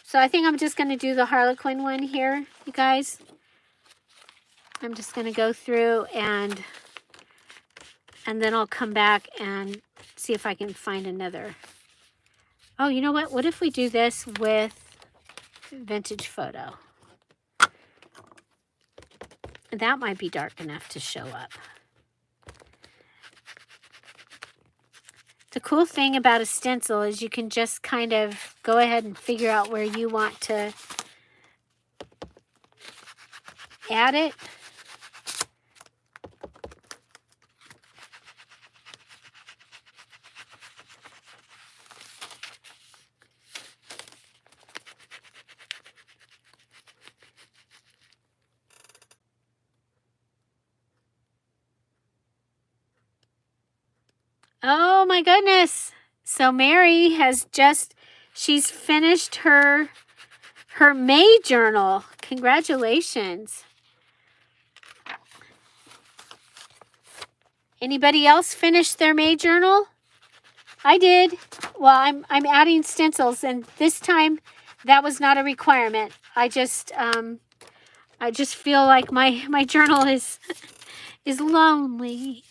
So I think I'm just going to do the Harlequin one here, you guys. I'm just going to go through and then I'll come back and see if I can find another. Oh, you know what? What if we do this with Vintage Photo? That might be dark enough to show up. The cool thing about a stencil is you can just kind of go ahead and figure out where you want to add it. Oh my goodness. So Mary has she's finished her May journal. Congratulations. Anybody else finish their May journal? I did. Well, I'm adding stencils, and this time that was not a requirement. I just feel like my journal is lonely.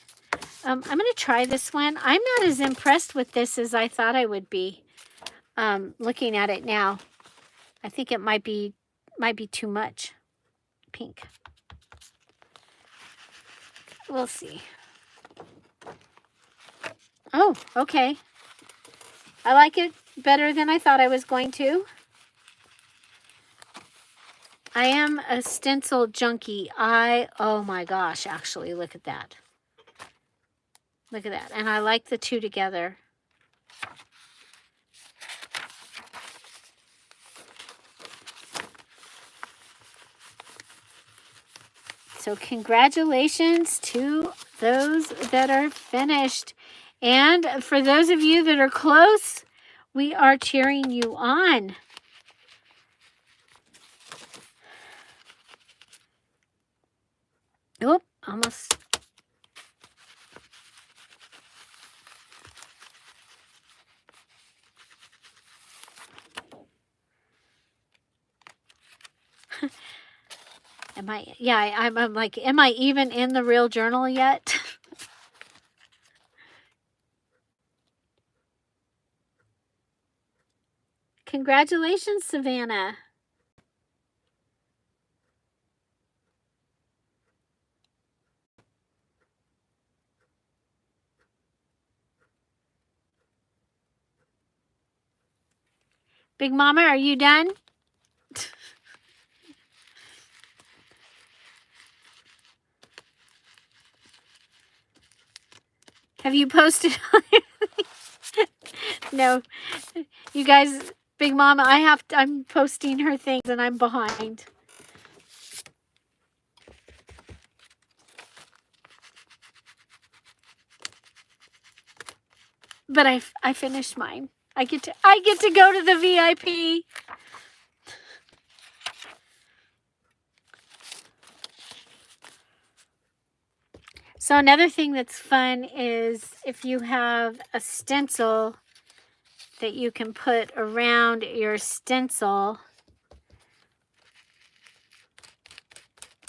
I'm going to try this one. I'm not as impressed with this as I thought I would be. Looking at it now, I think it might be too much pink. We'll see. Oh, okay. I like it better than I thought I was going to. I am a stencil junkie. Oh my gosh, actually, look at that. Look at that. And I like the two together. So congratulations to those that are finished. And for those of you that are close, we are cheering you on. Oh, almost. I'm like, am I even in the real journal yet? Congratulations, Savannah. Big Mama, are you done? Have you posted? No, you guys, Big Mama, I'm posting her things and I'm behind. But I finished mine. I get to go to the VIP. So another thing that's fun is if you have a stencil that you can put around your stencil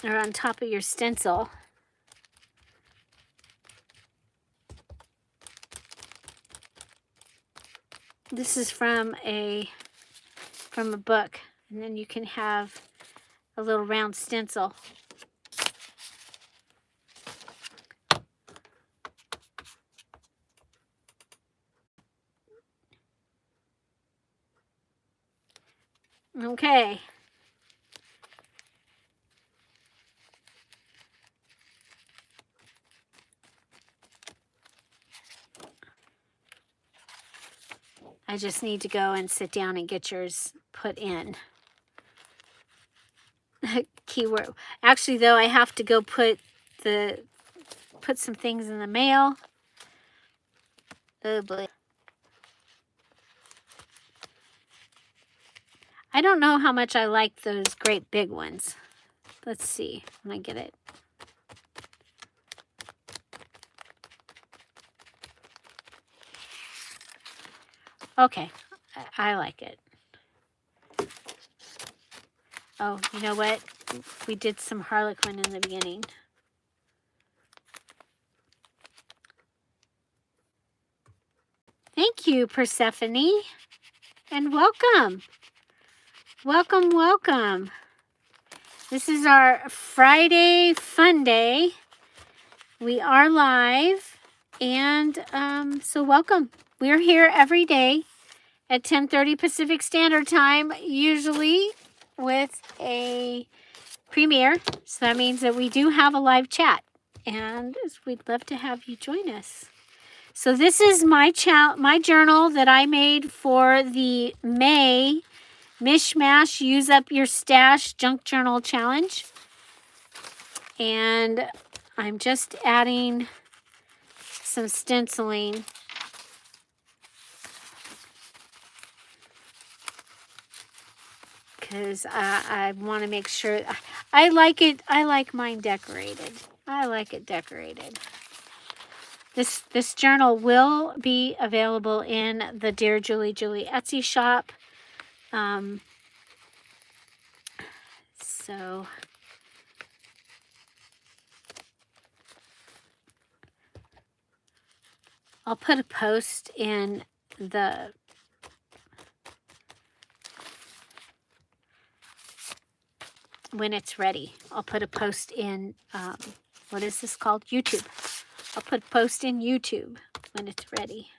or on top of your stencil. This is from a book, and then you can have a little round stencil. Okay. I just need to go and sit down and get yours put in. Keyword. Actually, though, I have to go put some things in the mail. Oh boy. I don't know how much I like those great big ones. Let's see when I get it. Okay, I like it. Oh, you know what? We did some Harlequin in the beginning. Thank you, Persephone, and welcome. Welcome, welcome. This is our Friday fun day. We are live, and so welcome. We're here every day at 10:30 Pacific Standard Time, usually with a premiere. So that means that we do have a live chat, and we'd love to have you join us. So this is my journal that I made for the May Mish Mash Use Up Your Stash Junk Journal Challenge. And I'm just adding some stenciling. Because I want to make sure. I like it. I like mine decorated. I like it decorated. This journal will be available in the Dearjuliejulie Etsy shop. So I'll put a post in the when it's ready. I'll put a post in what is this called? YouTube. I'll put a post in YouTube when it's ready.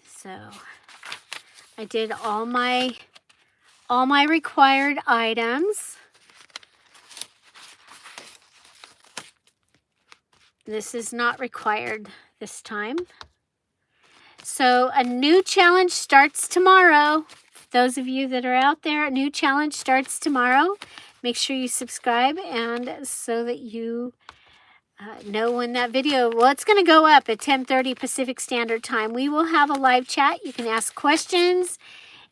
So I did all my required items. This is not required this time. So a new challenge starts tomorrow. Those of you that are out there, a new challenge starts tomorrow. Make sure you subscribe, and so that you know when that video, well, it's going to go up at 10:30 Pacific Standard Time. We will have a live chat. You can ask questions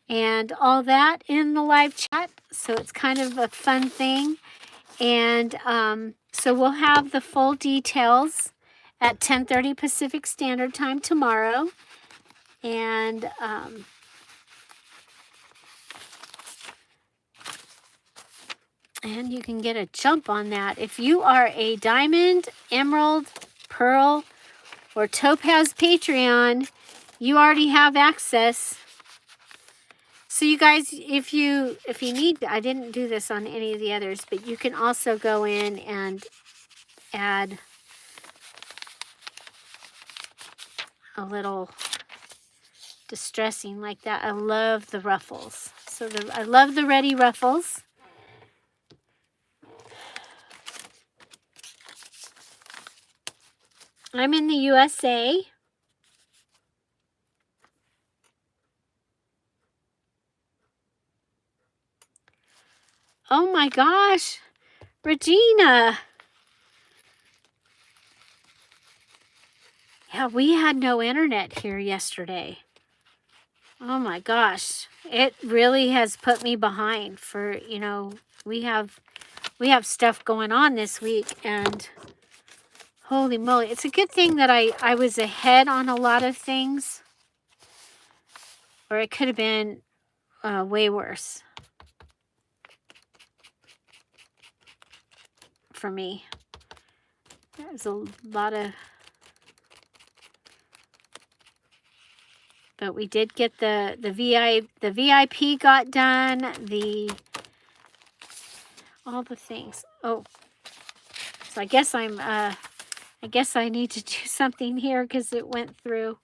and all that in the live chat. So it's kind of a fun thing. And so we'll have the full details at 10:30 Pacific Standard Time tomorrow. And you can get a jump on that. If you are a Diamond, Emerald, Pearl, or Topaz Patreon, you already have access. So you guys, if you need, I didn't do this on any of the others, but you can also go in and add a little distressing like that. I love the ruffles. So I love the Ready ruffles. I'm in the USA. Oh my gosh, Regina. Yeah, we had no internet here yesterday. Oh my gosh. It really has put me behind for, you know, we have stuff going on this week, and holy moly. It's a good thing that I was ahead on a lot of things, or it could have been way worse for me. There's a lot of, but we did get the VIP got done, all the things. Oh, so I guess I guess I need to do something here because it went through.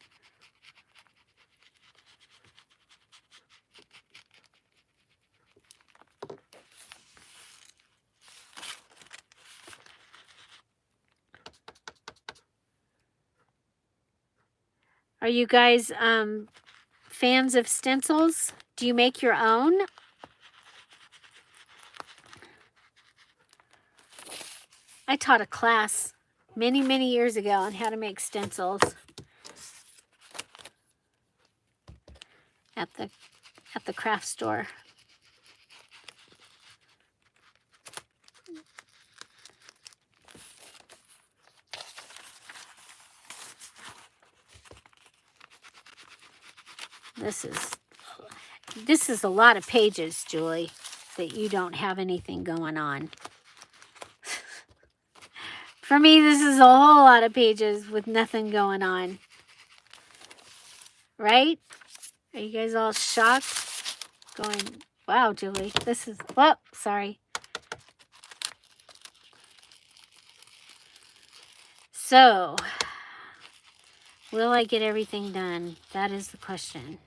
Are you guys fans of stencils? Do you make your own? I taught a class many, many years ago on how to make stencils at the craft store. This is a lot of pages, Julie, that you don't have anything going on. For me, this is a whole lot of pages with nothing going on. Right? Are you guys all shocked? Going, wow, Julie, this is, whoa, sorry. So, will I get everything done? That is the question.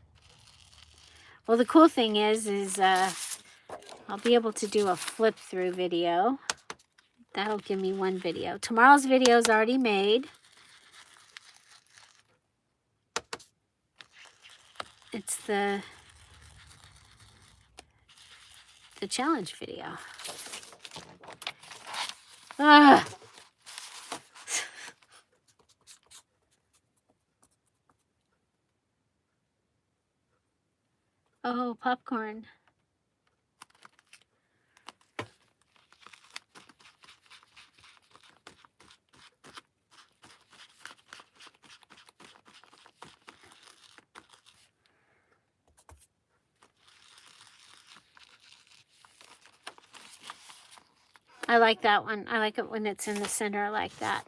Well, the cool thing is I'll be able to do a flip through video. That'll give me one video. Tomorrow's video is already made. It's the challenge video. Ugh. Oh, popcorn. I like that one. I like it when it's in the center like that.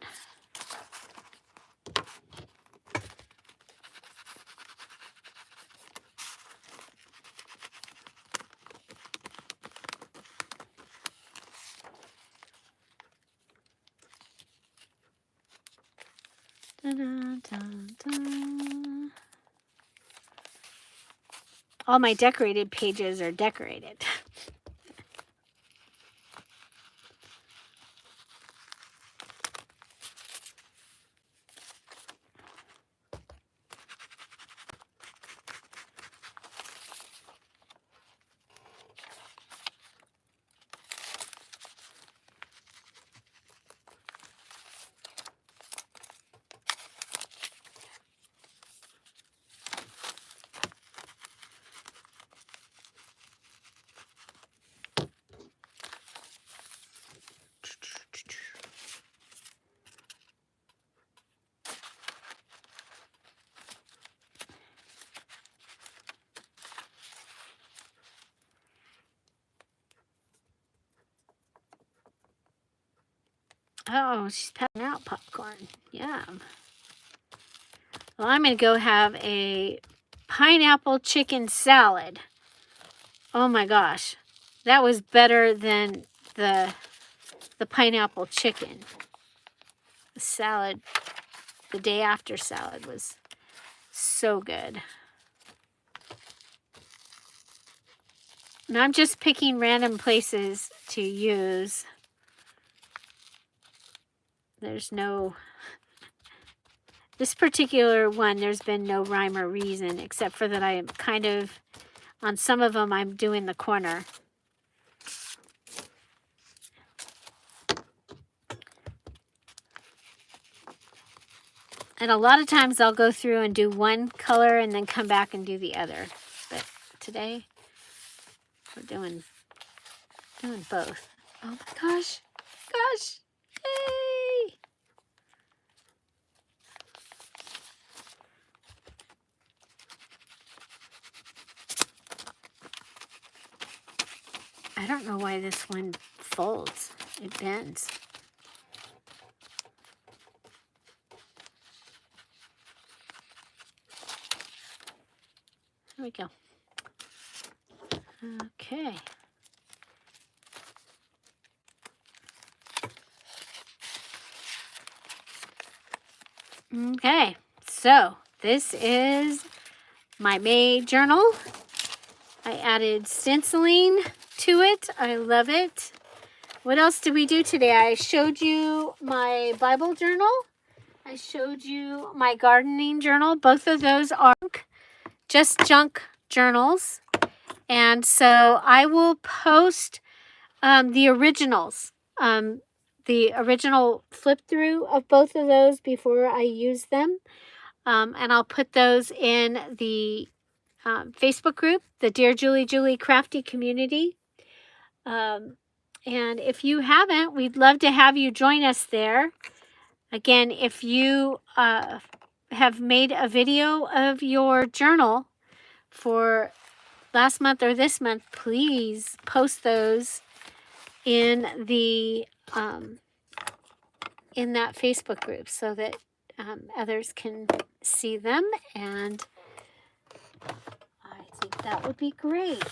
Dun, dun, dun. All my decorated pages are decorated. Oh, she's passing out popcorn. Yeah. Well, I'm going to go have a pineapple chicken salad. Oh my gosh. That was better than the pineapple chicken. The salad, the day after salad was so good. And I'm just picking random places to use. There's no... This particular one, there's been no rhyme or reason, except for that I am kind of... On some of them, I'm doing the corner. And a lot of times I'll go through and do one color and then come back and do the other. But today, we're doing both. Oh my gosh. Gosh. Yay. I don't know why this one folds. It bends. There we go. Okay. Okay, so this is my May journal. I added stenciling to it. I love it. What else did we do today? I showed you my Bible journal. I showed you my gardening journal. Both of those are just junk journals. And so I will post the originals, the original flip through of both of those before I use them. And I'll put those in the Facebook group, the Dearjuliejulie Crafty Community. And if you haven't, we'd love to have you join us there. Again, if you have made a video of your journal for last month or this month, please post those in the in that Facebook group so that others can see them, and I think that would be great.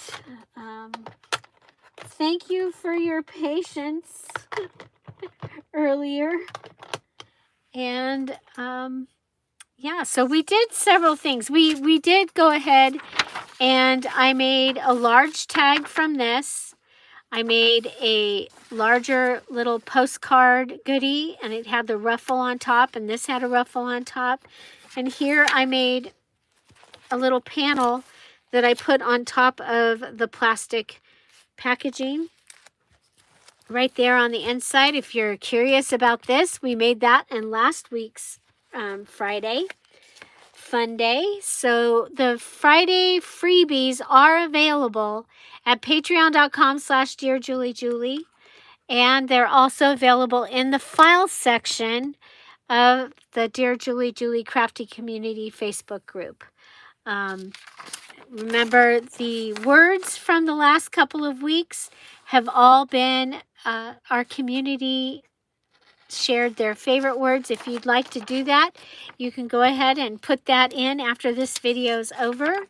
Thank you for your patience earlier. And yeah, so we did several things. We did go ahead and I made a large tag from this. I made a larger little postcard goodie, and it had the ruffle on top, and this had a ruffle on top. And here I made a little panel that I put on top of the plastic packaging right there on the inside. If you're curious about this, we made that in last week's Friday Funday. So the Friday freebies are available at patreon.com/dearjuliejulie, and they're also available in the file section of the Dearjuliejulie Crafty Community Facebook group. Remember, the words from the last couple of weeks have all been our community shared their favorite words. If you'd like to do that, you can go ahead and put that in after this video's over.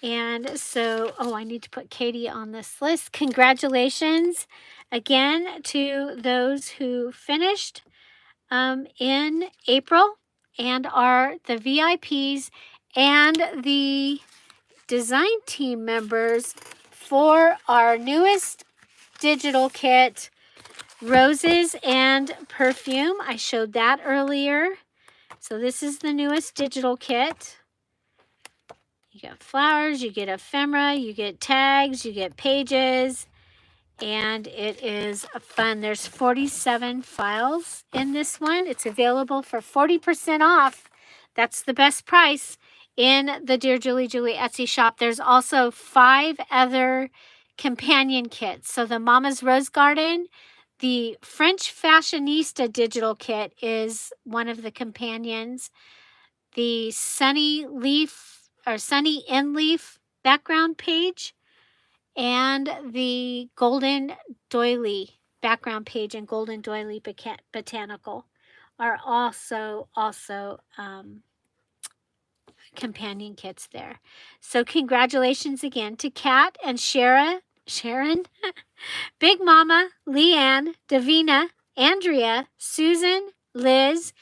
And so, oh, I need to put Katie on this list. Congratulations again to those who finished in April and are the VIPs and the design team members for our newest digital kit, Roses and Perfume. I showed that earlier. So this is the newest digital kit. You get flowers, you get ephemera, you get tags, you get pages, and it is fun. There's 47 files in this one. It's available for 40% off. That's the best price in the Dearjuliejulie Etsy shop. There's also 5 other companion kits. So the Mama's Rose Garden, the French Fashionista digital kit is one of the companions. The Sunny Leaf or Sunny In Leaf background page and the Golden Doily background page and Golden Doily Botanical are also companion kits there. So congratulations again to Kat and Sharon, Big Mama, Leanne, Davina, Andrea, Susan, Liz,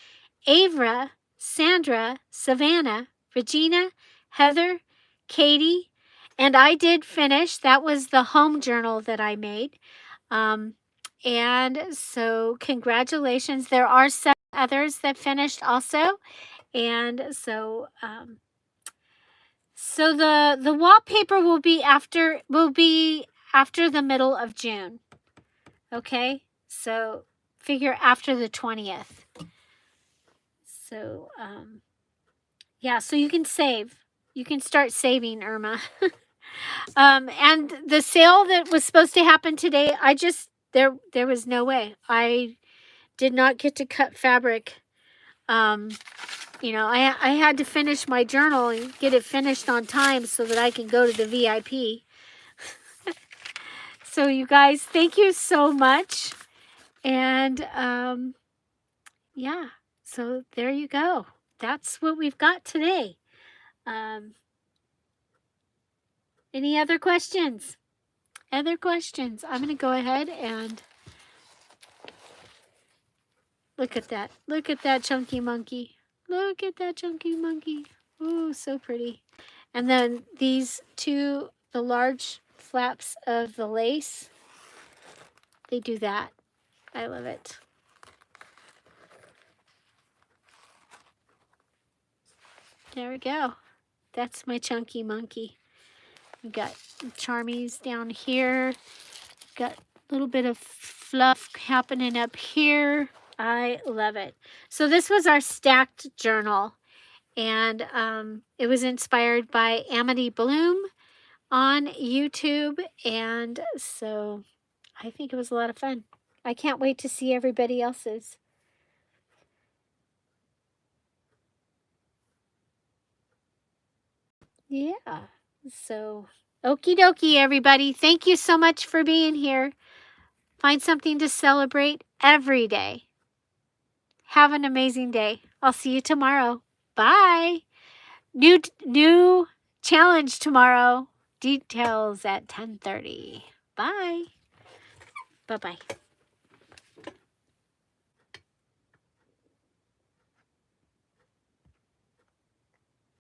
Avra, Sandra, Savannah, Regina, Heather, Katie, And I did finish. That was the home journal that I made. And so congratulations. There are some others that finished also. And so so the wallpaper will be after the middle of June. Okay? So figure after the 20th. So yeah, so you can save. You can start saving, Irma. And the sale that was supposed to happen today, there was no way. I did not get to cut fabric. You know, I had to finish my journal and get it finished on time so that I can go to the VIP. So you guys, thank you so much. And yeah, so there you go. That's what we've got today. Any other questions? Other questions? I'm going to go ahead and look at that. Look at that chunky monkey. Look at that chunky monkey. Oh, so pretty. And then these two, the large flaps of the lace, they do that. I love it. There we go. That's my chunky monkey. We've got charmies down here. Got a little bit of fluff happening up here. I love it. So this was our stacked journal. And it was inspired by Amity Bloom on YouTube. And so I think it was a lot of fun. I can't wait to see everybody else's. Yeah. So okie dokie, everybody. Thank you so much for being here. Find something to celebrate every day. Have an amazing day. I'll see you tomorrow. Bye. New challenge tomorrow. Details at 10:30. Bye. Bye-bye.